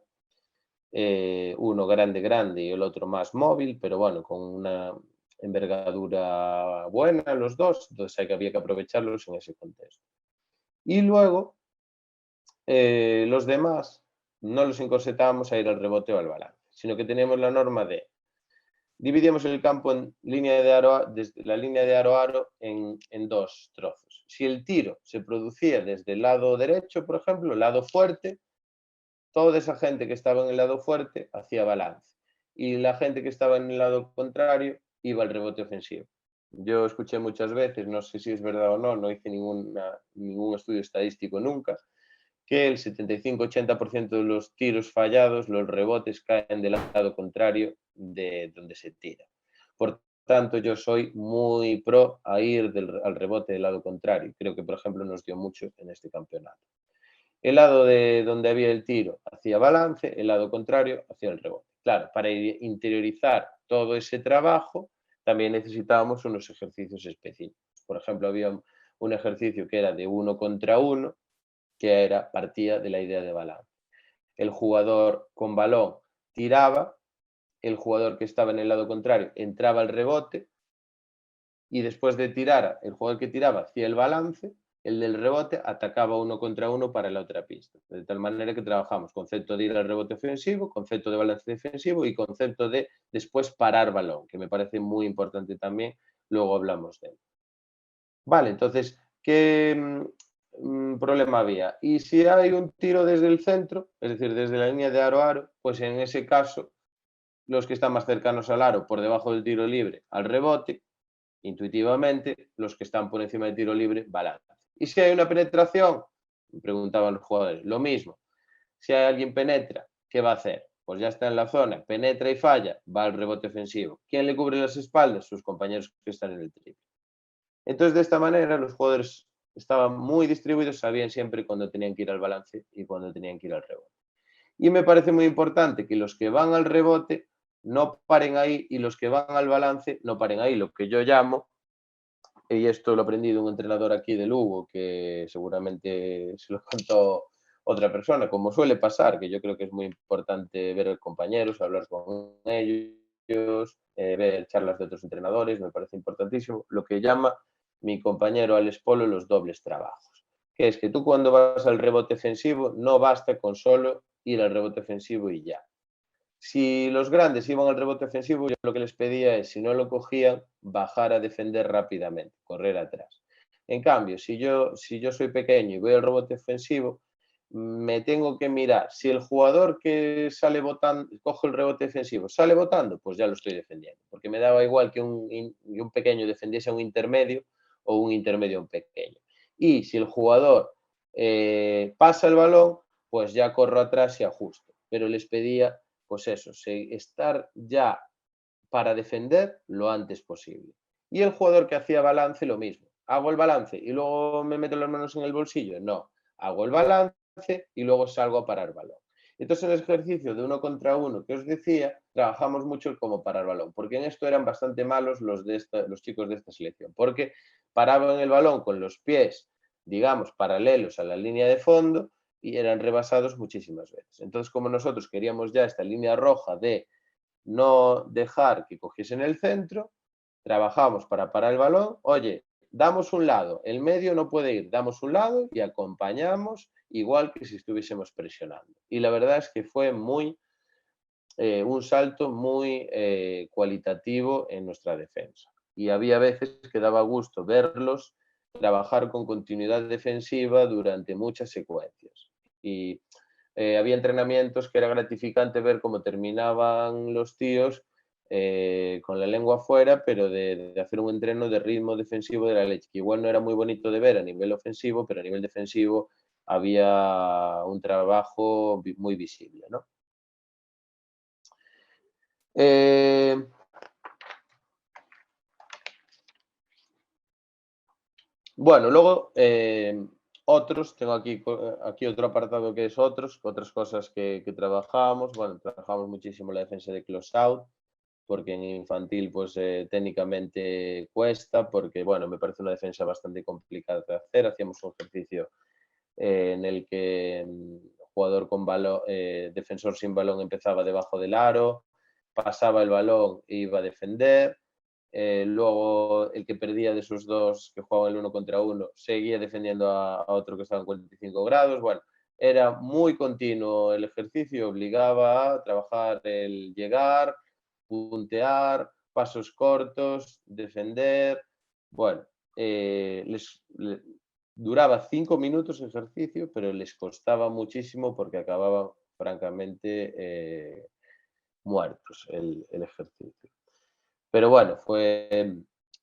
uno grande y el otro más móvil, pero bueno, con una envergadura buena los dos, entonces había que aprovecharlos en ese contexto. Y luego, los demás no los encorsetábamos a ir al rebote o al balance, sino que teníamos la norma de dividíamos el campo en línea de aro, desde la línea de aro a aro en dos trozos. Si el tiro se producía desde el lado derecho, por ejemplo, el lado fuerte, toda esa gente que estaba en el lado fuerte hacía balance y la gente que estaba en el lado contrario iba al rebote ofensivo. Yo escuché muchas veces, no sé si es verdad o no, no hice ningún estudio estadístico nunca, que el 75-80% de los tiros fallados, los rebotes caen del lado contrario de donde se tira. Por tanto, yo soy muy pro a ir al rebote del lado contrario. Creo que, por ejemplo, nos dio mucho en este campeonato. El lado de donde había el tiro hacía balance, el lado contrario hacía el rebote. Claro, para interiorizar todo ese trabajo también necesitábamos unos ejercicios específicos. Por ejemplo, había un ejercicio que era de 1 contra 1, que partía de la idea de balance. El jugador con balón tiraba, el jugador que estaba en el lado contrario entraba al rebote y después de tirar, el jugador que tiraba hacía el balance, el del rebote atacaba 1 contra 1 para la otra pista. De tal manera que trabajamos concepto de ir al rebote ofensivo, concepto de balance defensivo y concepto de después parar balón, que me parece muy importante también, luego hablamos de él. Vale, entonces, ¿qué problema había? Y si hay un tiro desde el centro, es decir, desde la línea de aro a aro, pues en ese caso, los que están más cercanos al aro, por debajo del tiro libre, al rebote, intuitivamente, los que están por encima del tiro libre, balance. Y si hay una penetración, me preguntaban los jugadores, lo mismo. Si alguien penetra, ¿qué va a hacer? Pues ya está en la zona, penetra y falla, va al rebote ofensivo. ¿Quién le cubre las espaldas? Sus compañeros que están en el triple. Entonces, de esta manera, los jugadores estaban muy distribuidos, sabían siempre cuándo tenían que ir al balance y cuándo tenían que ir al rebote. Y me parece muy importante que los que van al rebote no paren ahí y los que van al balance no paren ahí, lo que yo llamo, y esto lo aprendí de un entrenador aquí de Lugo, que seguramente se lo contó otra persona, como suele pasar, que yo creo que es muy importante ver a los compañeros, hablar con ellos, ver charlas de otros entrenadores, me parece importantísimo, lo que llama mi compañero Alex Polo los dobles trabajos, que es que tú cuando vas al rebote ofensivo no basta con solo ir al rebote ofensivo y ya. Si los grandes iban al rebote ofensivo, yo lo que les pedía es, si no lo cogían, bajar a defender rápidamente, correr atrás. En cambio, si yo soy pequeño y voy al rebote ofensivo, me tengo que mirar. Si el jugador que sale botando, coge el rebote defensivo, sale botando, pues ya lo estoy defendiendo. Porque me daba igual que un pequeño defendiese a un intermedio o un intermedio a un pequeño. Y si el jugador pasa el balón, pues ya corro atrás y ajusto. Pero les pedía, pues eso, estar ya para defender lo antes posible. Y el jugador que hacía balance, lo mismo. ¿Hago el balance y luego me meto las manos en el bolsillo? No. Hago el balance y luego salgo a parar balón. Entonces, en el ejercicio de 1 contra 1 que os decía, trabajamos mucho el cómo parar balón, porque en esto eran bastante malos los chicos de esta selección, porque paraban el balón con los pies, digamos, paralelos a la línea de fondo y eran rebasados muchísimas veces. Entonces, como nosotros queríamos ya esta línea roja de no dejar que cogiesen el centro, trabajamos para parar el balón, oye, damos un lado, el medio no puede ir, damos un lado y acompañamos igual que si estuviésemos presionando. Y la verdad es que fue un salto muy cualitativo en nuestra defensa. Y había veces que daba gusto verlos trabajar con continuidad defensiva durante muchas secuencias. Y había entrenamientos que era gratificante ver cómo terminaban los tíos con la lengua afuera, pero de hacer un entreno de ritmo defensivo de la leche, que igual no era muy bonito de ver a nivel ofensivo, pero a nivel defensivo había un trabajo muy visible, ¿no? Bueno, luego otros, tengo aquí otro apartado que es otras cosas que trabajamos. Bueno, trabajamos muchísimo la defensa de close out, porque en infantil pues técnicamente cuesta, porque bueno, me parece una defensa bastante complicada de hacer. Hacíamos un ejercicio en el que jugador con balón, defensor sin balón empezaba debajo del aro, pasaba el balón e iba a defender. Luego el que perdía de esos dos que jugaban el uno contra uno seguía defendiendo a otro que estaba en 45 grados. Bueno, era muy continuo el ejercicio, obligaba a trabajar el llegar, puntear, pasos cortos, defender. Bueno, duraba 5 minutos el ejercicio, pero les costaba muchísimo porque acababan francamente muertos el ejercicio. Pero bueno,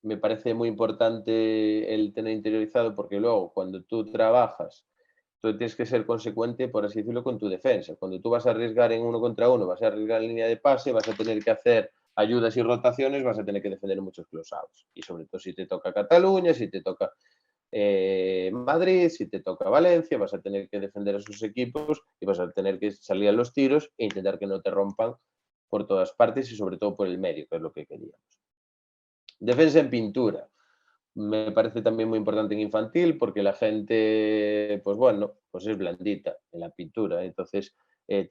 me parece muy importante el tener interiorizado porque luego cuando tú trabajas, tú tienes que ser consecuente, por así decirlo, con tu defensa. Cuando tú vas a arriesgar en uno contra uno, vas a arriesgar en línea de pase, vas a tener que hacer ayudas y rotaciones, vas a tener que defender muchos close-outs. Y sobre todo si te toca Cataluña, si te toca Madrid, si te toca Valencia, vas a tener que defender a esos equipos y vas a tener que salir a los tiros e intentar que no te rompan por todas partes y sobre todo por el medio, que es lo que queríamos. Defensa en pintura. Me parece también muy importante en infantil porque la gente, pues bueno, pues es blandita en la pintura. Entonces,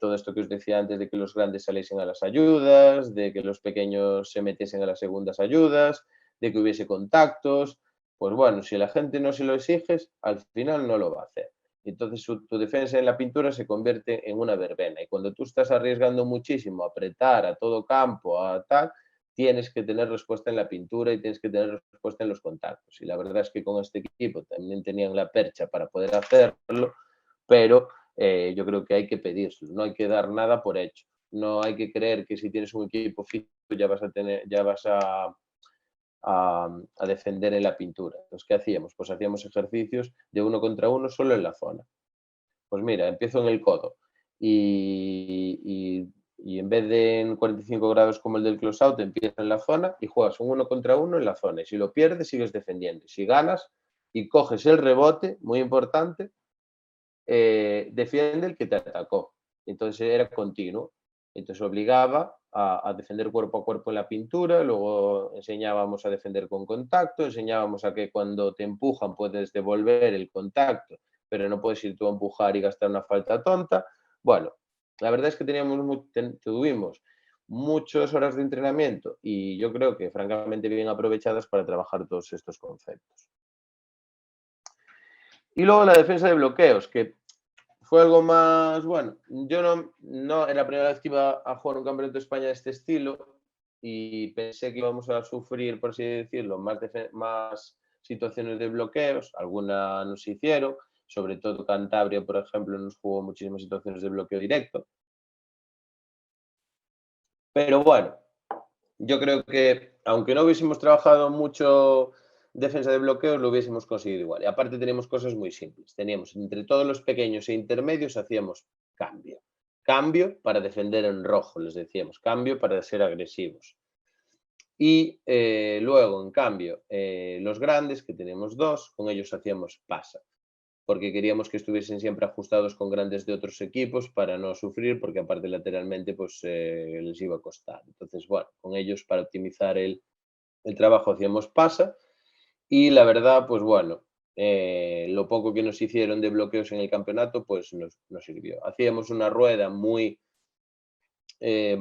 todo esto que os decía antes de que los grandes saliesen a las ayudas, de que los pequeños se metiesen a las segundas ayudas, de que hubiese contactos, pues bueno, si la gente no se lo exiges, al final no lo va a hacer. Entonces tu defensa en la pintura se convierte en una verbena. Y cuando tú estás arriesgando muchísimo a apretar a todo campo, a tal, tienes que tener respuesta en la pintura y tienes que tener respuesta en los contactos. Y la verdad es que con este equipo también tenían la percha para poder hacerlo, pero yo creo que hay que pedírselo, no hay que dar nada por hecho. No hay que creer que si tienes un equipo físico ya vas a defender en la pintura. Entonces, ¿qué hacíamos? Pues hacíamos ejercicios de uno contra uno solo en la zona. Pues mira, empiezo en el codo y en vez de en 45 grados como el del close out, empieza en la zona y juegas un uno contra uno en la zona. Y si lo pierdes, sigues defendiendo. Si ganas y coges el rebote, muy importante, defiende el que te atacó. Entonces era continuo. Entonces obligaba a defender cuerpo a cuerpo en la pintura, luego enseñábamos a defender con contacto, enseñábamos a que cuando te empujan puedes devolver el contacto, pero no puedes ir tú a empujar y gastar una falta tonta. Bueno, la verdad es que tuvimos muchas horas de entrenamiento y yo creo que francamente bien aprovechadas para trabajar todos estos conceptos. Y luego la defensa de bloqueos, que fue algo más, bueno, yo no era la primera vez que iba a jugar un campeonato de España de este estilo y pensé que íbamos a sufrir, por así decirlo, más situaciones de bloqueos, algunas nos hicieron, sobre todo Cantabria, por ejemplo, nos jugó muchísimas situaciones de bloqueo directo. Pero bueno, yo creo que aunque no hubiésemos trabajado mucho defensa de bloqueos, lo hubiésemos conseguido igual. Y aparte teníamos cosas muy simples. Teníamos entre todos los pequeños e intermedios hacíamos cambio. Cambio para defender en rojo, les decíamos. Cambio para ser agresivos. Y luego, en cambio, los grandes, que tenemos dos, con ellos hacíamos pasa porque queríamos que estuviesen siempre ajustados con grandes de otros equipos para no sufrir, porque aparte lateralmente pues les iba a costar. Entonces, bueno, con ellos para optimizar el trabajo hacíamos pasa y la verdad, pues bueno, lo poco que nos hicieron de bloqueos en el campeonato, pues nos sirvió. Hacíamos una rueda muy eh,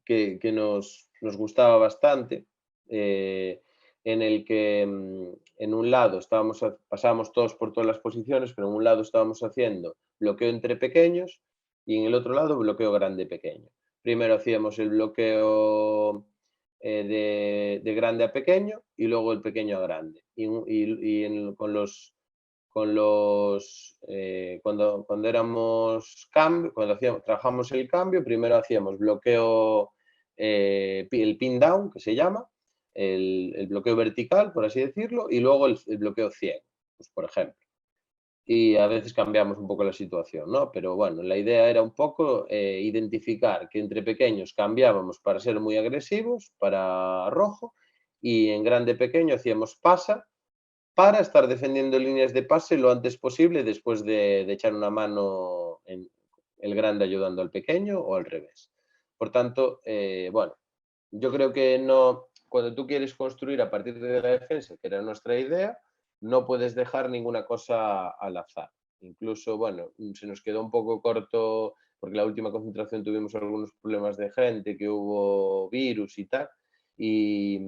que nos gustaba bastante, en el que en un lado pasábamos todos por todas las posiciones, pero en un lado estábamos haciendo bloqueo entre pequeños y en el otro lado bloqueo grande-pequeño. Primero hacíamos el bloqueo de grande a pequeño y luego el pequeño a grande. Cuando éramos cambio, trabajamos el cambio, primero hacíamos bloqueo, el pin down, que se llama, el bloqueo vertical, por así decirlo, y luego el bloqueo ciego, pues, por ejemplo. Y a veces cambiamos un poco la situación, ¿no? Pero bueno, la idea era un poco identificar que entre pequeños cambiábamos para ser muy agresivos, para rojo, y en grande pequeño hacíamos pasa para estar defendiendo líneas de pase lo antes posible después de echar una mano en el grande ayudando al pequeño o al revés. Por tanto, bueno, yo creo que no, cuando tú quieres construir a partir de la defensa, que era nuestra idea, no puedes dejar ninguna cosa al azar. Incluso, bueno, se nos quedó un poco corto porque la última concentración tuvimos algunos problemas de gente, que hubo virus y tal, y,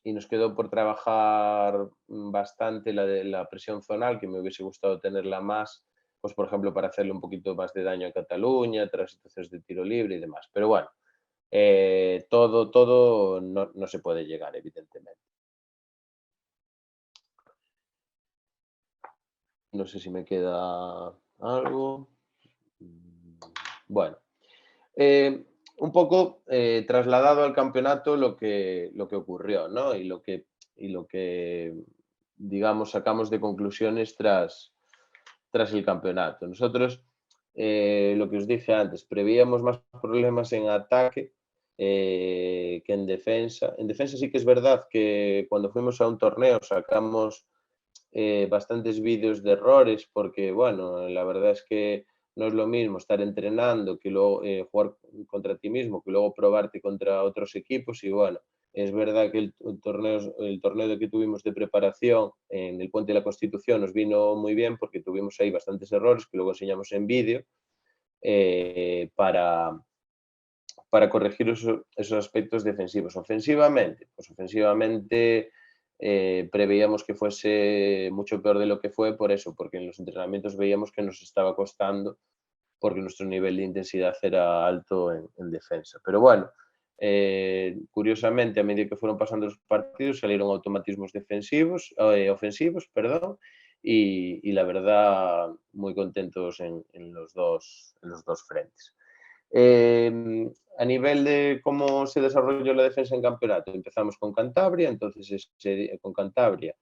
y nos quedó por trabajar bastante la presión zonal, que me hubiese gustado tenerla más, pues por ejemplo, para hacerle un poquito más de daño a Cataluña, tras situaciones de tiro libre y demás. Pero bueno, todo no se puede llegar, evidentemente. No sé si me queda algo. Bueno, eh, un poco trasladado al campeonato lo que ocurrió, ¿no? Y lo que, digamos, sacamos de conclusiones tras el campeonato. Nosotros, lo que os dije antes, prevíamos más problemas en ataque que en defensa. En defensa sí que es verdad que cuando fuimos a un torneo sacamos bastantes vídeos de errores porque, bueno, la verdad es que no es lo mismo estar entrenando que luego jugar contra ti mismo, que luego probarte contra otros equipos y, bueno, es verdad que el torneo que tuvimos de preparación en el Puente de la Constitución nos vino muy bien porque tuvimos ahí bastantes errores que luego enseñamos en vídeo eh, para, para corregir esos aspectos defensivos. Ofensivamente, pues ofensivamente preveíamos que fuese mucho peor de lo que fue por eso, porque en los entrenamientos veíamos que nos estaba costando porque nuestro nivel de intensidad era alto en defensa. Pero bueno, curiosamente, a medida que fueron pasando los partidos, salieron automatismos ofensivos, perdón, y la verdad, muy contentos en los dos frentes. A nivel de cómo se desarrolló la defensa en campeonato, empezamos con Cantabria, entonces con Cantabria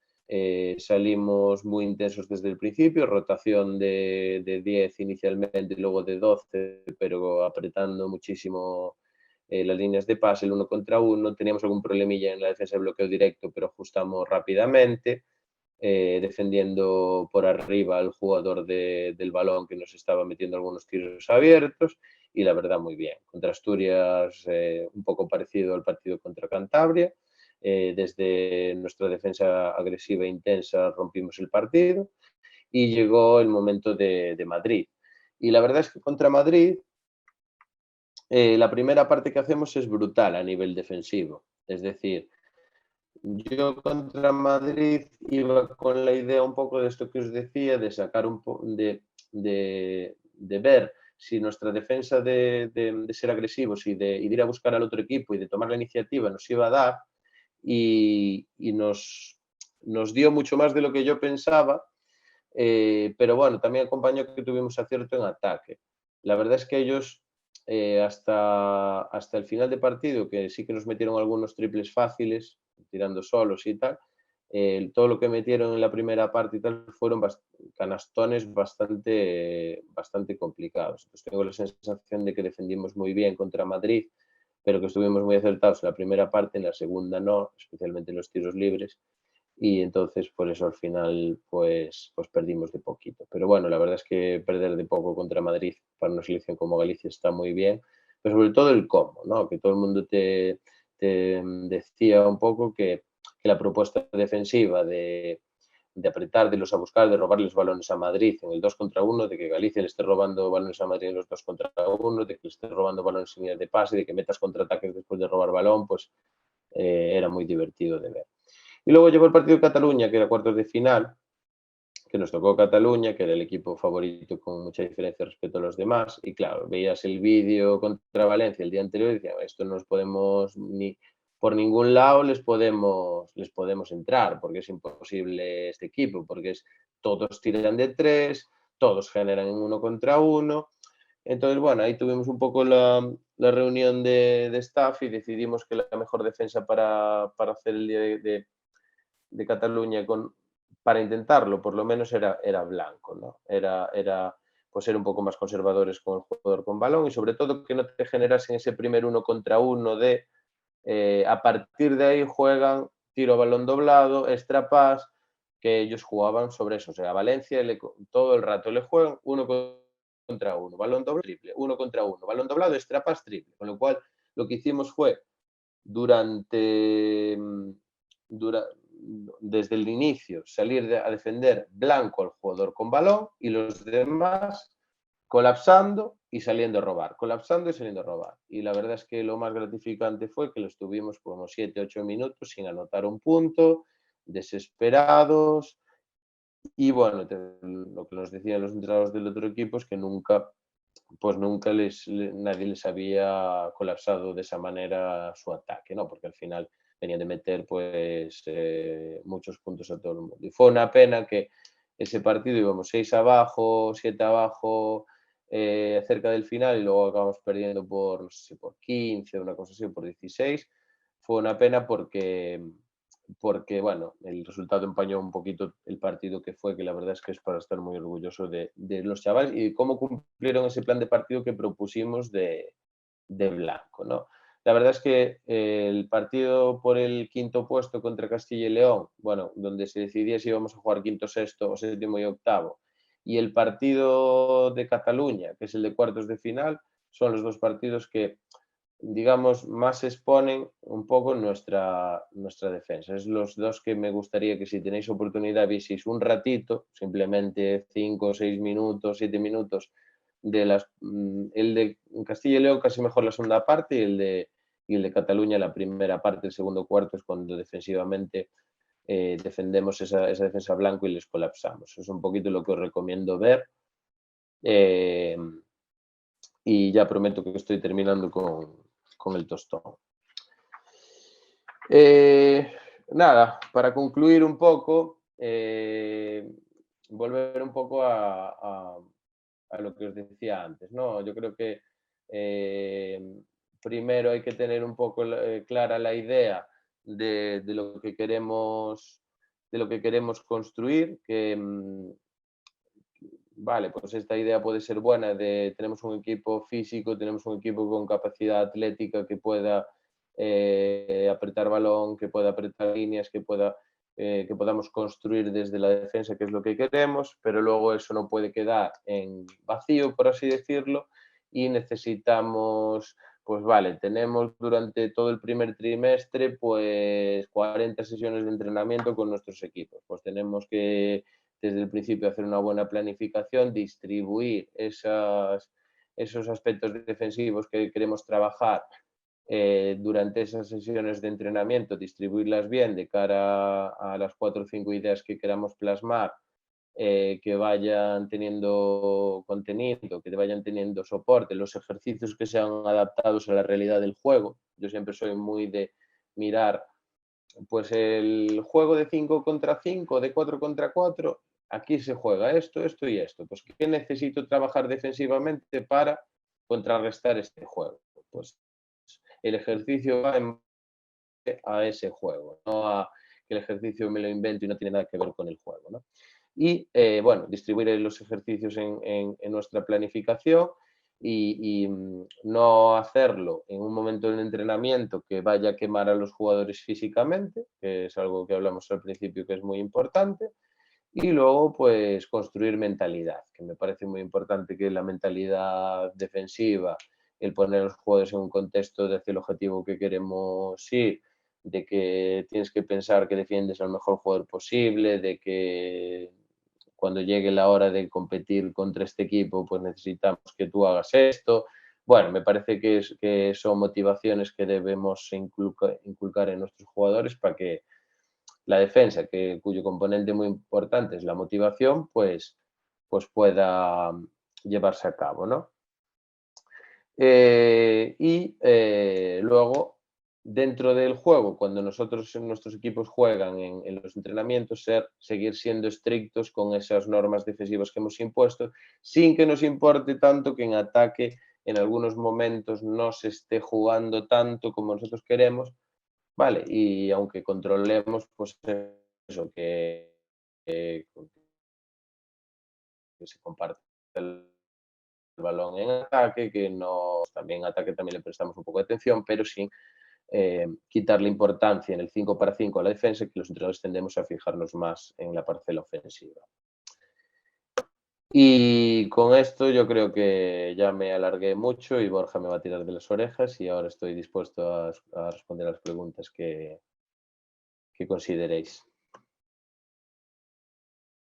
salimos muy intensos desde el principio, rotación de 10 inicialmente, luego de 12, pero apretando muchísimo las líneas de pase, el uno contra uno. Teníamos algún problemilla en la defensa de bloqueo directo, pero ajustamos rápidamente, defendiendo por arriba al jugador del balón que nos estaba metiendo algunos tiros abiertos y la verdad muy bien. Contra Asturias un poco parecido al partido contra Cantabria. Desde nuestra defensa agresiva e intensa rompimos el partido y llegó el momento de Madrid. Y la verdad es que contra Madrid la primera parte que hacemos es brutal a nivel defensivo. Es decir, yo contra Madrid iba con la idea un poco de esto que os decía, de sacar de ver si nuestra defensa de ser agresivos y de ir a buscar al otro equipo y de tomar la iniciativa nos iba a dar y nos dio mucho más de lo que yo pensaba, pero bueno, también acompañó que tuvimos acierto en ataque. La verdad es que ellos hasta el final de partido, que sí que nos metieron algunos triples fáciles, tirando solos y tal, todo lo que metieron en la primera parte y tal fueron canastones bastante complicados. Entonces tengo la sensación de que defendimos muy bien contra Madrid, pero que estuvimos muy acertados en la primera parte, en la segunda no, especialmente en los tiros libres, y entonces por eso al final pues perdimos de poquito. Pero bueno, la verdad es que perder de poco contra Madrid para una selección como Galicia está muy bien, pero sobre todo el cómo, ¿no? Que todo el mundo te decía un poco que la propuesta defensiva de apretar, de los a buscar, de robarles balones a Madrid en el 2 contra 1, de que Galicia le esté robando balones a Madrid en los 2 contra 1, de que le esté robando balones en líneas de pase, de que metas contraataques después de robar balón, pues era muy divertido de ver. Y luego llegó el partido de Cataluña, que era cuartos de final, que nos tocó Cataluña, que era el equipo favorito con mucha diferencia respecto a los demás. Y claro, veías el vídeo contra Valencia el día anterior y decías, esto no nos podemos ni por ningún lado les podemos entrar, porque es imposible este equipo, porque todos tiran de tres, todos generan en 1 contra 1. Entonces, bueno, ahí tuvimos un poco la reunión de staff y decidimos que la mejor defensa para hacer el día de Cataluña para intentarlo, por lo menos era Blanco, ¿no? Era pues ser un poco más conservadores con el jugador con balón y sobre todo que no te generasen ese primer 1 contra 1 de a partir de ahí juegan tiro a balón doblado, extra pass, que ellos jugaban sobre eso. O sea, a Valencia todo el rato le juegan 1 contra 1, balón doble, triple, 1 contra 1, balón doblado, extra pass, triple. Con lo cual, lo que hicimos fue durante, dura, desde el inicio, salir a defender Blanco al jugador con balón y los demás colapsando y saliendo a robar, colapsando y saliendo a robar. Y la verdad es que lo más gratificante fue que lo estuvimos como 7-8 minutos sin anotar un punto, desesperados. Y bueno, lo que nos decían los entrenadores del otro equipo es que nunca, pues nunca nadie les había colapsado de esa manera su ataque, ¿no? Porque al final venían de meter pues muchos puntos a todo el mundo. Y fue una pena que ese partido íbamos 6 abajo, 7 abajo, cerca del final y luego acabamos perdiendo por, no sé si por 15, una cosa así, por 16. Fue una pena porque, bueno, el resultado empañó un poquito el partido que fue, que la verdad es que es para estar muy orgulloso de los chavales y cómo cumplieron ese plan de partido que propusimos de Blanco, ¿no? La verdad es que el partido por el quinto puesto contra Castilla y León, bueno, donde se decidía si íbamos a jugar quinto, sexto o séptimo y octavo, y el partido de Cataluña, que es el de cuartos de final, son los dos partidos que, digamos, más exponen un poco nuestra defensa. Es los dos que me gustaría que si tenéis oportunidad vieseis un ratito, simplemente 5, 6 minutos, 7 minutos, el de Castilla y León casi mejor la segunda parte y el de Cataluña la primera parte, el segundo cuarto es cuando defensivamente defendemos esa defensa blanco y les colapsamos. Es un poquito lo que os recomiendo ver. Eh, y ya prometo que estoy terminando con el tostón. Nada, para concluir un poco, volver un poco a lo que os decía antes, ¿no? Yo creo que primero hay que tener un poco clara la idea de lo que queremos construir, que vale, pues esta idea puede ser buena tenemos un equipo físico, tenemos un equipo con capacidad atlética que pueda apretar balón, que pueda apretar líneas, que podamos construir desde la defensa, que es lo que queremos, pero luego eso no puede quedar en vacío, por así decirlo, y necesitamos, pues vale, tenemos durante todo el primer trimestre pues 40 sesiones de entrenamiento con nuestros equipos, pues tenemos que desde el principio hacer una buena planificación, distribuir esos aspectos defensivos que queremos trabajar durante esas sesiones de entrenamiento, distribuirlas bien de cara a las 4 o 5 ideas que queramos plasmar, que vayan teniendo contenido, que vayan teniendo soporte, los ejercicios que sean adaptados a la realidad del juego. Yo siempre soy muy de mirar pues el juego de 5 contra 5, de 4 contra 4, aquí se juega esto, esto y esto. Pues, ¿qué necesito trabajar defensivamente para contrarrestar este juego? Pues el ejercicio va a ese juego, no a que el ejercicio me lo invento y no tiene nada que ver con el juego, ¿no? Y bueno, distribuir los ejercicios en nuestra planificación y no hacerlo en un momento del entrenamiento que vaya a quemar a los jugadores físicamente, que es algo que hablamos al principio que es muy importante, y luego pues construir mentalidad, que me parece muy importante que la mentalidad defensiva, el poner a los jugadores en un contexto de hacia el objetivo que queremos ir, de que tienes que pensar que defiendes al mejor jugador posible, de que cuando llegue la hora de competir contra este equipo, pues necesitamos que tú hagas esto. Bueno, me parece que son motivaciones que debemos inculcar en nuestros jugadores para que la defensa, cuyo componente muy importante es la motivación, pues pueda llevarse a cabo, ¿no? Y luego dentro del juego, cuando nosotros en nuestros equipos juegan en los entrenamientos, seguir siendo estrictos con esas normas defensivas que hemos impuesto, sin que nos importe tanto que en ataque en algunos momentos no se esté jugando tanto como nosotros queremos, ¿vale? Y aunque controlemos, pues eso, que se comparte el balón en ataque, que no, también en ataque también le prestamos un poco de atención, pero sin quitarle importancia en el 5 para 5 a la defensa, que los entrenadores tendemos a fijarnos más en la parcela ofensiva. Y con esto yo creo que ya me alargué mucho y Borja me va a tirar de las orejas y ahora estoy dispuesto a responder a las preguntas que consideréis.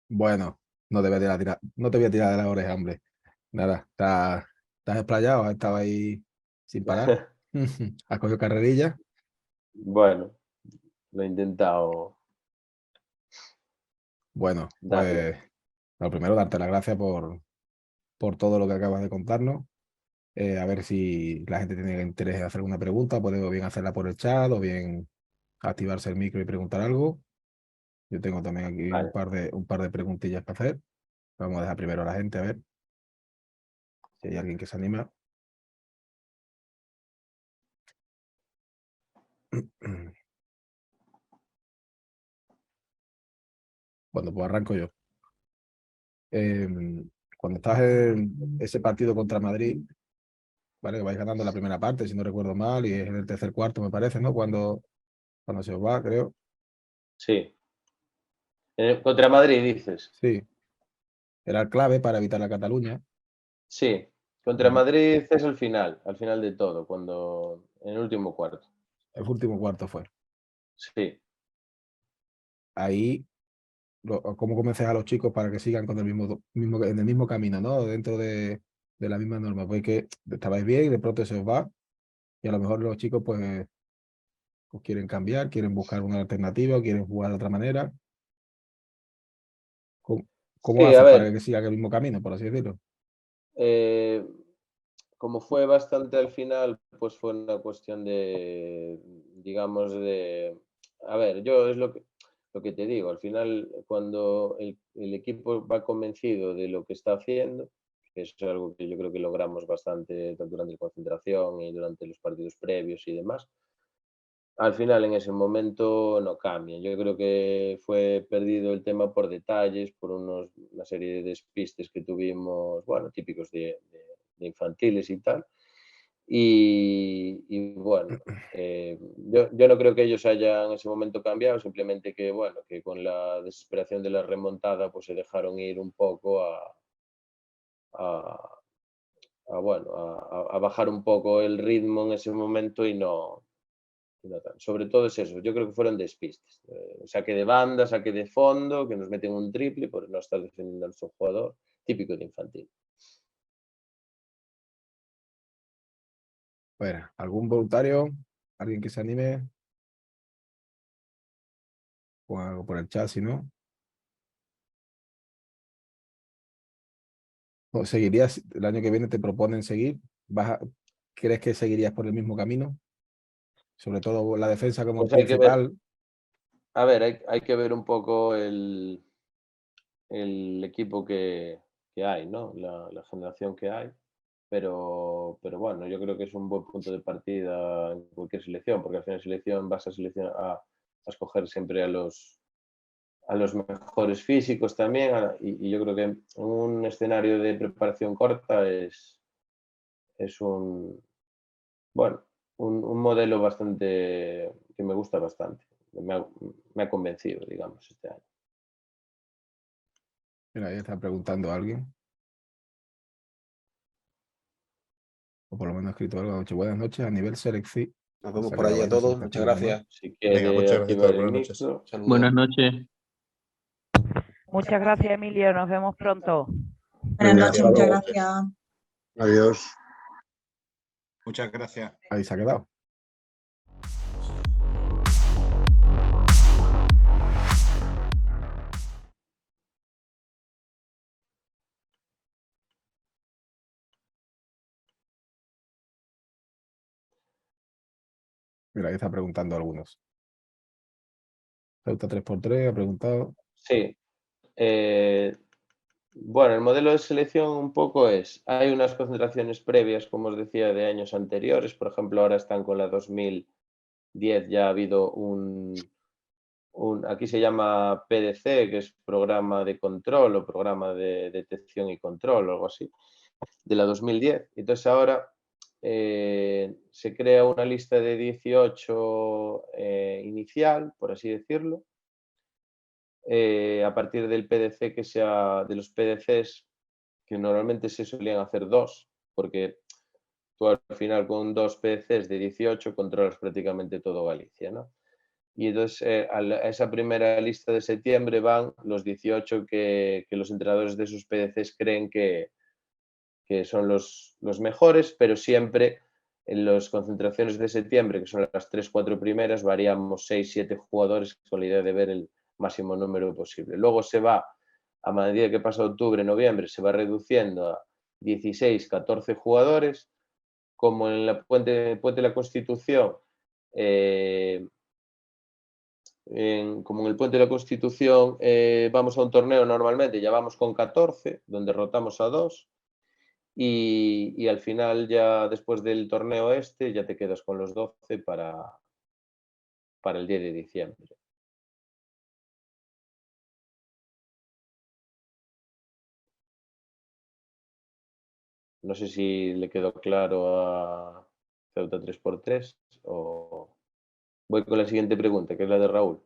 Bueno, no te voy a tirar de la oreja, hombre. Nada, estás explayado, has estado ahí sin parar. Has cogido carrerilla. Bueno, lo he intentado Bueno, darle. pues lo primero, darte las gracias por todo lo que acabas de contarnos. A ver si la gente tiene interés en hacer alguna pregunta, puede o bien hacerla por el chat o bien activarse el micro y preguntar algo. Yo tengo también aquí Vale. un par de preguntillas para hacer. Vamos a dejar primero a la gente a ver si hay alguien que se anima. Bueno, pues arranco yo. Cuando estás en ese partido contra Madrid, ¿vale? Que vais ganando la primera parte, si no recuerdo mal, y es en el tercer cuarto, me parece, ¿no? Cuando se os va, creo. Sí. Contra Madrid, dices. Sí, era clave para evitar la Cataluña. Sí. Contra ¿Vale? Madrid es al final de todo, cuando en el último cuarto. El último cuarto fue. Sí. Ahí, ¿cómo convences a los chicos para que sigan con en el mismo camino, ¿no? Dentro de la misma norma. Pues que estabais bien y de pronto se os va, y a lo mejor los chicos pues quieren cambiar, quieren buscar una alternativa, quieren jugar de otra manera. ¿Cómo, cómo Sí, a haces para ver, que sigan el mismo camino, por así decirlo? eh, como fue bastante al final, pues fue una cuestión de, digamos, de... A ver, yo es lo que te digo, al final cuando el equipo va convencido de lo que está haciendo, que eso es algo que yo creo que logramos bastante durante la concentración y durante los partidos previos y demás, al final en ese momento no cambian. Yo creo que fue perdido el tema por detalles, por una serie de despistes que tuvimos, bueno, típicos de infantiles y tal. Y bueno, yo no creo que ellos hayan en ese momento cambiado, simplemente que, bueno, que con la desesperación de la remontada, pues se dejaron ir un poco a, bueno, a bajar un poco el ritmo en ese momento y no tanto. Sobre todo es eso, yo creo que fueron despistes. Saque de banda, saque de fondo, que nos meten un triple por no estar defendiendo a nuestro jugador, típico de infantil. Bueno, ¿algún voluntario? ¿Alguien que se anime? O algo por el chat, si no. ¿O seguirías, el año que viene te proponen seguir? ¿Crees que seguirías por el mismo camino? Sobre todo la defensa como Pues hay que ver, principal. a ver, hay que ver un poco el equipo que hay, ¿no? La generación que hay. Pero bueno, yo creo que es un buen punto de partida en cualquier selección, porque al final selección vas a escoger siempre a los mejores físicos también, y yo creo que en un escenario de preparación corta es bueno, un modelo bastante que me gusta bastante. Me ha convencido, digamos, este año. Mira, ahí está preguntando a alguien, o por lo menos ha escrito algo. Buenas noches, a nivel selección. Nos Se vemos ha por quedado ahí a ahí, no sé si todos. está Muchas escribiendo más. gracias. Si Venga, quiere muchas gracias a todos. activar el Buenas noches. micro, Saludos. Buenas noches. Muchas gracias, Emilio. Nos vemos pronto. Buenas Venga, noches, hasta muchas luego. gracias. Adiós. Muchas gracias. Ahí se ha quedado. Mira, ahí está preguntando algunos. Ceuta 3x3 ha preguntado. Sí. Bueno, el modelo de selección un poco hay unas concentraciones previas, como os decía, de años anteriores. Por ejemplo, ahora están con la 2010, ya ha habido aquí se llama PDC, que es Programa de Control o Programa de Detección y Control, o algo así, de la 2010. Entonces ahora se crea una lista de 18 inicial, por así decirlo, a partir del PDC que sea, de los PDCs, que normalmente se solían hacer 2, porque tú al final con 2 PDCs de 18 controlas prácticamente todo Galicia, ¿no? Y entonces a esa primera lista de septiembre van los 18 que los entrenadores de esos PDCs creen que son los mejores, pero siempre en las concentraciones de septiembre, que son las 3-4 primeras, variamos 6-7 jugadores con la idea de ver el máximo número posible. Luego se va, a medida que pasa octubre, noviembre, se va reduciendo a 16-14 jugadores, como en la Puente de la Constitución, como en el Puente de la Constitución vamos a un torneo normalmente, ya vamos con 14, donde rotamos a 2, y al final ya después del torneo ya te quedas con los 12 para el 10 de diciembre. No sé si le quedó claro a Ceuta 3x3 o voy con la siguiente pregunta, que es la de Raúl.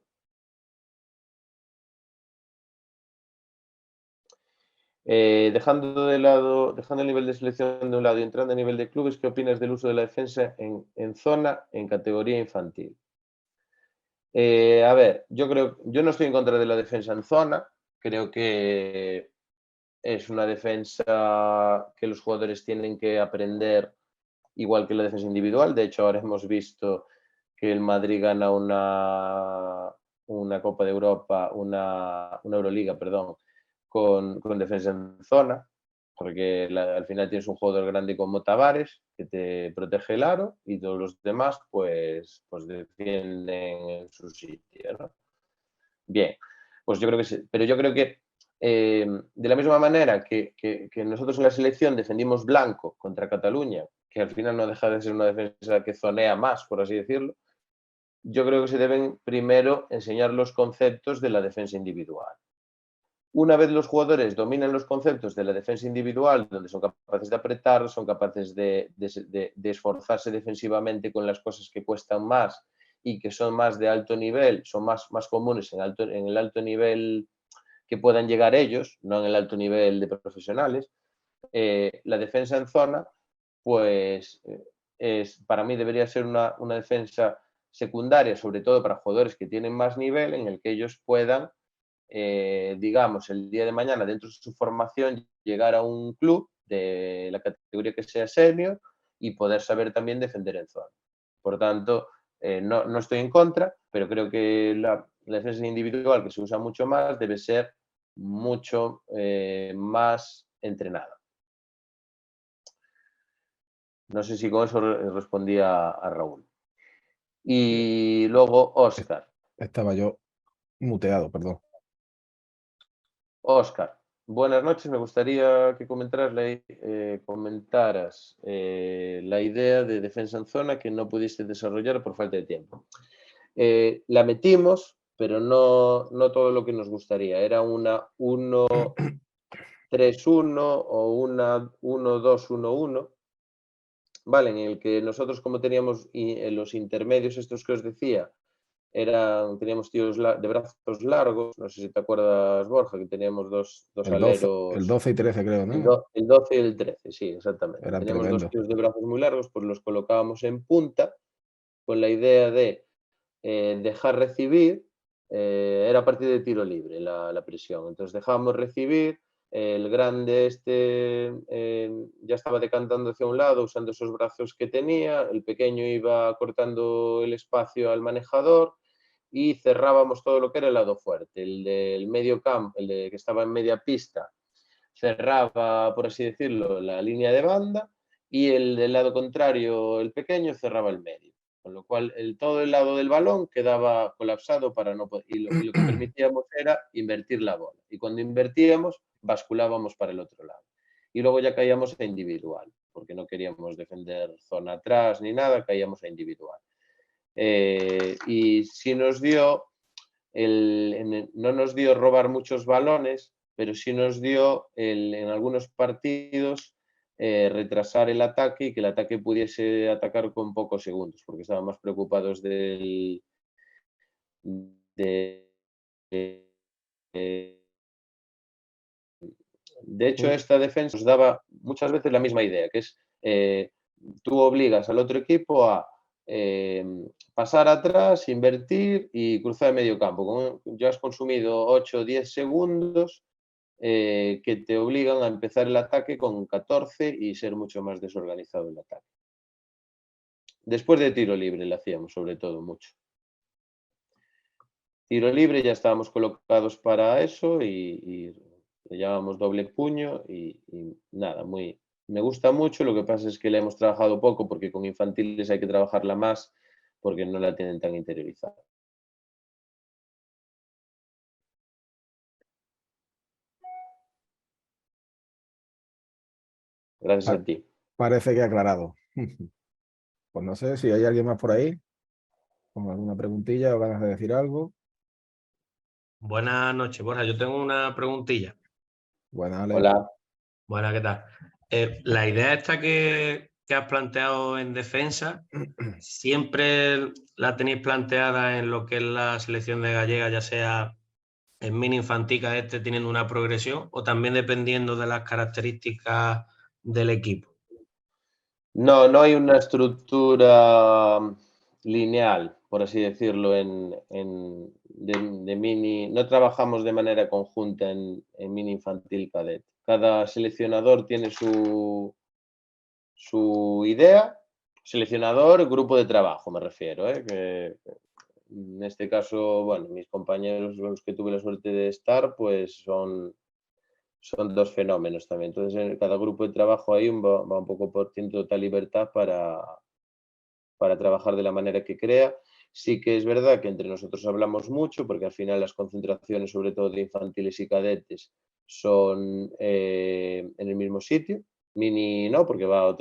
Dejando el nivel de selección de un lado y entrando a nivel de clubes, ¿qué opinas del uso de la defensa en zona, en categoría infantil? A ver, yo no estoy en contra de la defensa en zona, creo que es una defensa que los jugadores tienen que aprender igual que la defensa individual. De hecho, ahora hemos visto que el Madrid gana una Copa de Europa, una Euroliga, perdón, con defensa en zona, porque al final tienes un jugador grande como Tavares que te protege el aro y todos los demás pues defienden en su sitio, ¿no? Bien, pues yo creo que sí, pero yo creo que de la misma manera que nosotros en la selección defendimos blanco contra Cataluña, que al final no deja de ser una defensa que zonea más, por así decirlo, yo creo que se deben primero enseñar los conceptos de la defensa individual. Una vez los jugadores dominan los conceptos de la defensa individual, donde son capaces de apretar, son capaces de esforzarse defensivamente con las cosas que cuestan más y que son más de alto nivel, son más comunes en el alto nivel que puedan llegar ellos, no en el alto nivel de profesionales, la defensa en zona, pues para mí debería ser una defensa secundaria, sobre todo para jugadores que tienen más nivel, en el que ellos puedan digamos, el día de mañana, dentro de su formación, llegar a un club de la categoría que sea senior y poder saber también defender en zona. Por tanto, no estoy en contra, pero creo que la defensa individual, que se usa mucho más, debe ser mucho más entrenada. No sé si con eso respondía a Raúl. Y luego, Óscar. Estaba yo muteado, perdón. Óscar, buenas noches. Me gustaría que comentaras la idea de defensa en zona que no pudiste desarrollar por falta de tiempo. La metimos, pero no todo lo que nos gustaría. Era una 1-3-1 o una 1-2-1-1, ¿vale? En el que nosotros, como teníamos los intermedios estos que os decía, teníamos tíos de brazos largos, no sé si te acuerdas, Borja, que teníamos dos aleros. El 12 y 13 creo, ¿no? El 12 y el 13, sí, exactamente. Eran Teníamos dos tremendos. tíos de brazos muy largos, pues los colocábamos en punta con la idea de dejar recibir, era a partir de tiro libre la presión. Entonces dejábamos recibir, el grande ya estaba decantando hacia un lado usando esos brazos que tenía, el pequeño iba cortando el espacio al manejador y cerrábamos todo lo que era el lado fuerte. El del medio campo, que estaba en media pista, cerraba, por así decirlo, la línea de banda y el del lado contrario, el pequeño, cerraba el medio. con lo cual todo el lado del balón quedaba colapsado para no y lo que permitíamos era invertir la bola. Y cuando invertíamos, basculábamos para el otro lado. Y luego ya caíamos a individual, porque no queríamos defender zona atrás ni nada, caíamos a individual. Y sí nos dio, no nos dio robar muchos balones, pero sí nos dio en algunos partidos retrasar el ataque y que el ataque pudiese atacar con pocos segundos, porque estaban más preocupados de hecho, esta defensa nos daba muchas veces la misma idea, que es tú obligas al otro equipo a pasar atrás, invertir y cruzar el medio campo. Como ya has consumido 8 o 10 segundos que te obligan a empezar el ataque con 14 y ser mucho más desorganizado el ataque. Después de tiro libre le hacíamos, sobre todo, mucho. Tiro libre, ya estábamos colocados para eso y le llamamos doble puño y nada, me gusta mucho. Lo que pasa es que la hemos trabajado poco porque con infantiles hay que trabajarla más porque no la tienen tan interiorizada. Gracias a ti. Parece que aclarado. Pues no sé si hay alguien más por ahí con alguna preguntilla o ganas de decir algo. Buenas noches, Borja. Yo tengo una preguntilla. Buenas, Ale. Hola. Buenas, ¿qué tal? La idea esta que has planteado en defensa, ¿siempre la tenéis planteada en lo que es la selección de gallega, ya sea en mini infantil, cadete, teniendo una progresión, o también dependiendo de las características del equipo? No, no hay una estructura lineal, por así decirlo, de mini. No trabajamos de manera conjunta en mini infantil cadete. Cada seleccionador tiene su idea. Seleccionador, grupo de trabajo, me refiero. Que en este caso, bueno, mis compañeros, los que tuve la suerte de estar, pues son dos fenómenos también. Entonces, en cada grupo de trabajo ahí va un poco por tiene total libertad para trabajar de la manera que crea. Sí que es verdad que entre nosotros hablamos mucho, porque al final las concentraciones, sobre todo de infantiles y cadetes, son en el mismo sitio. Mini no, porque va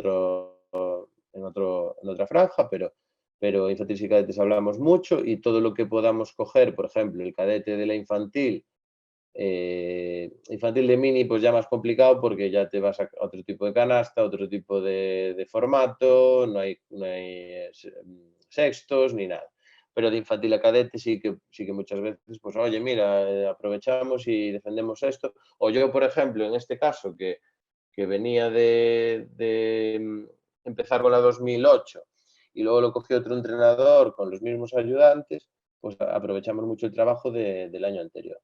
en otra franja, pero infantiles y cadetes hablamos mucho y todo lo que podamos coger, por ejemplo, el cadete de la infantil de mini, pues ya más complicado porque ya te vas a otro tipo de canasta, otro tipo de formato, no hay sextos ni nada. Pero de infantil a cadete sí que muchas veces, pues oye, mira, aprovechamos y defendemos esto. O yo, por ejemplo, en este caso, que venía de empezar con la 2008 y luego lo cogió otro entrenador con los mismos ayudantes, pues aprovechamos mucho el trabajo del año anterior.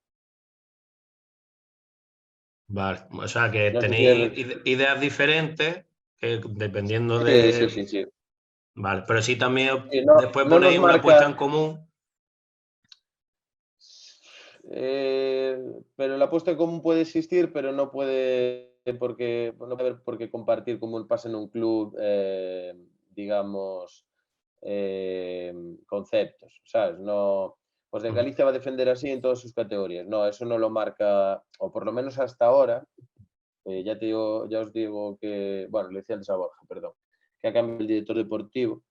Vale, o sea que No sé tenéis si ideas diferentes que dependiendo de... Sí. Vale, pero sí también Sí, después no nos ponéis una apuesta en marca, común. pero la apuesta en común puede existir, pero no puede haber por qué compartir como pasa en un club, digamos, conceptos, ¿sabes? No, pues en Galicia va a defender así en todas sus categorías. No, eso no lo marca, o por lo menos hasta ahora. Ya os digo que, bueno, le decía antes a Borja, perdón, que ha cambiado el director deportivo.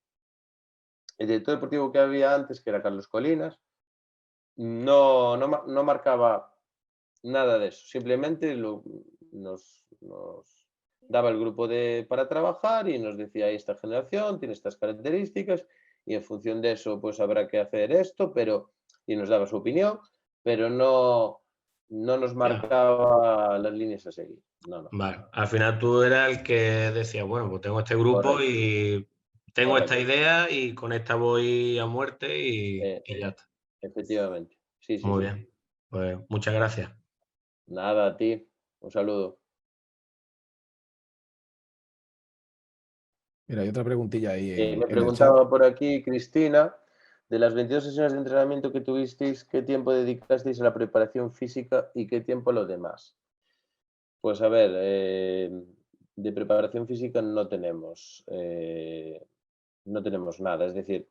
El director deportivo que había antes, que era Carlos Colinas, no marcaba nada de eso. Simplemente nos daba el grupo para trabajar y nos decía, esta generación tiene estas características y en función de eso pues habrá que hacer esto, y nos daba su opinión, pero no nos marcaba las líneas a seguir. No. Vale, al final tú eras el que decía, bueno, pues tengo este grupo. Correcto. Y tengo Correcto. esta idea y con esta voy a muerte y ya está. Efectivamente. Sí. Muy bien, pues muchas gracias. Nada, a ti. Un saludo. Mira, hay otra preguntilla ahí Me en el chat. preguntaba por aquí Cristina, de las 22 sesiones de entrenamiento que tuvisteis, ¿qué tiempo dedicasteis a la preparación física y qué tiempo a lo demás? Pues a ver, de preparación física no tenemos no tenemos nada. Es decir,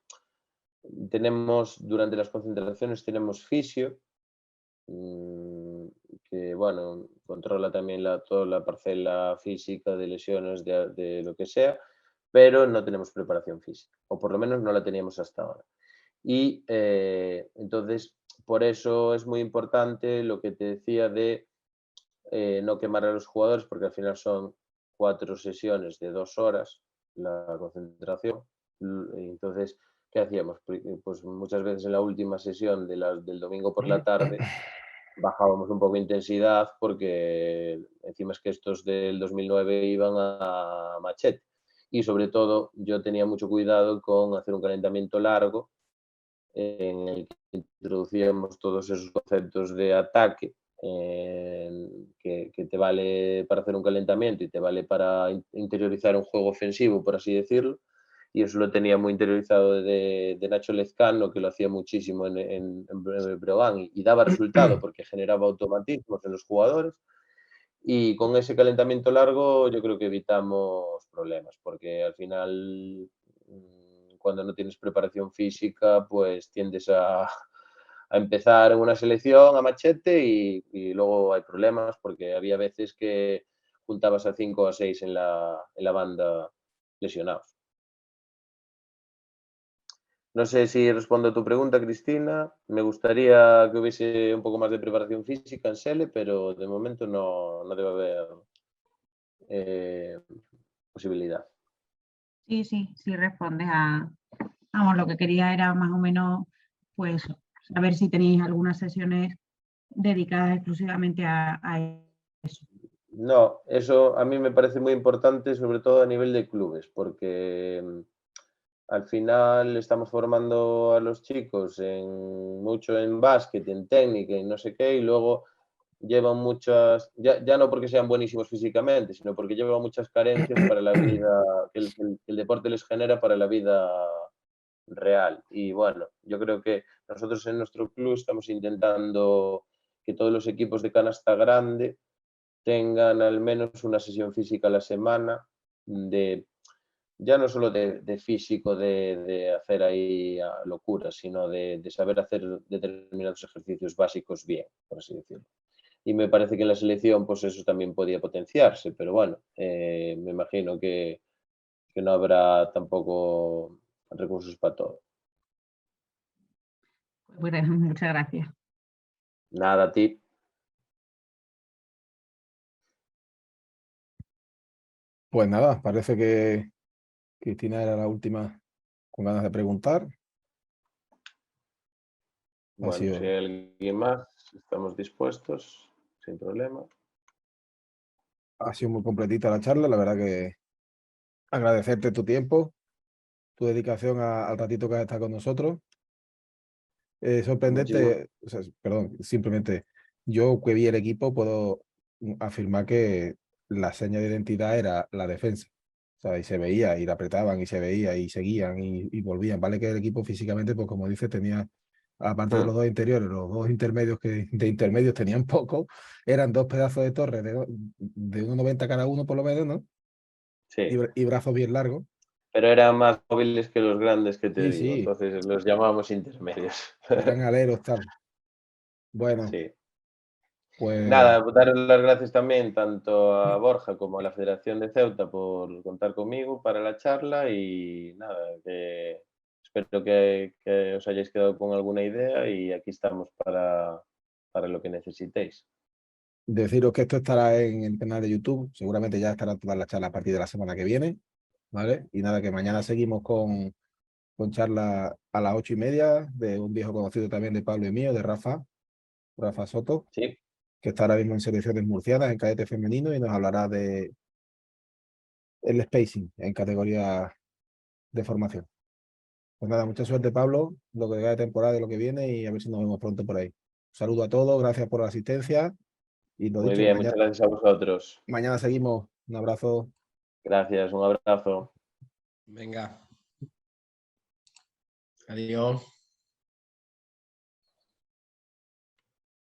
tenemos, durante las concentraciones tenemos fisio, que bueno, controla también toda la parcela física de lesiones, de lo que sea, pero no tenemos preparación física, o por lo menos no la teníamos hasta ahora. Y entonces, por eso es muy importante lo que te decía de no quemar a los jugadores, porque al final son 4 sesiones de 2 horas la concentración. Entonces, ¿qué hacíamos? Pues muchas veces en la última sesión del domingo por la tarde bajábamos un poco de intensidad, porque encima es que estos del 2009 iban a machete. Y sobre todo yo tenía mucho cuidado con hacer un calentamiento largo en el que introducíamos todos esos conceptos de ataque, que te vale para hacer un calentamiento y te vale para interiorizar un juego ofensivo, por así decirlo. Y eso lo tenía muy interiorizado de Nacho Lezcano, que lo hacía muchísimo en Breogán, y daba resultado porque generaba automatismos en los jugadores. Y con ese calentamiento largo yo creo que evitamos problemas, porque al final, cuando no tienes preparación física, pues tiendes a empezar en una selección a machete y luego hay problemas, porque había veces que juntabas a 5 o a 6 en la banda lesionados. No sé si respondo a tu pregunta, Cristina. Me gustaría que hubiese un poco más de preparación física en Sele, pero de momento no debe haber posibilidad. Sí, sí respondes a... Vamos, lo que quería era más o menos, pues, saber si tenéis algunas sesiones dedicadas exclusivamente a eso. No, eso a mí me parece muy importante, sobre todo a nivel de clubes, porque al final estamos formando a los chicos mucho en básquet, en técnica y no sé qué, y luego llevan muchas, ya no porque sean buenísimos físicamente, sino porque llevan muchas carencias para la vida, que el deporte les genera para la vida real. Y bueno, yo creo que nosotros en nuestro club estamos intentando que todos los equipos de canasta grande tengan al menos una sesión física a la semana, ya no solo de físico, de hacer ahí locuras, sino de saber hacer determinados ejercicios básicos bien, por así decirlo. Y me parece que en la selección pues eso también podía potenciarse, pero bueno, me imagino que no habrá tampoco recursos para todo. Bueno, muchas gracias. Nada, a ti. Pues nada, parece que Cristina era la última con ganas de preguntar. Bueno, si hay alguien más, estamos dispuestos, sin problema. Ha sido muy completita la charla, la verdad que agradecerte tu tiempo, tu dedicación al ratito que has estado con nosotros. Sorprendente, o sea, perdón, simplemente yo que vi el equipo puedo afirmar que la seña de identidad era la defensa. O sea, y se veía, y la apretaban, y se veía, y seguían, y volvían. Vale que el equipo físicamente, pues como dice, tenía, aparte de los dos interiores, los dos intermedios que de intermedios tenían poco, eran dos pedazos de torre de 1,90 cada uno por lo menos, ¿no? Sí. Y brazos bien largos. Pero eran más móviles que los grandes que te Sí, digo, sí. entonces los llamamos intermedios. Eran aleros, tal. Bueno, sí. pues Nada, dar las gracias también tanto a Borja como a la Federación de Ceuta por contar conmigo para la charla y nada, que espero que os hayáis quedado con alguna idea y aquí estamos para lo que necesitéis. deciros que esto estará en el canal de YouTube, seguramente ya estará toda la charla a partir de la semana que viene, ¿vale? Y nada, que mañana seguimos con charla a las 8:30 de un viejo conocido también de Pablo y mío, de Rafa Soto, Sí. que está ahora mismo en selecciones murcianas, en cadete femenino, y nos hablará de el spacing en categoría de formación. Pues nada, mucha suerte, Pablo, lo que queda de temporada y lo que viene, y a ver si nos vemos pronto por ahí. Un saludo a todos, gracias por la asistencia. Y lo Muy dicho, bien, muchas gracias a vosotros. mañana seguimos. Un abrazo. Gracias, un abrazo. Venga. Adiós.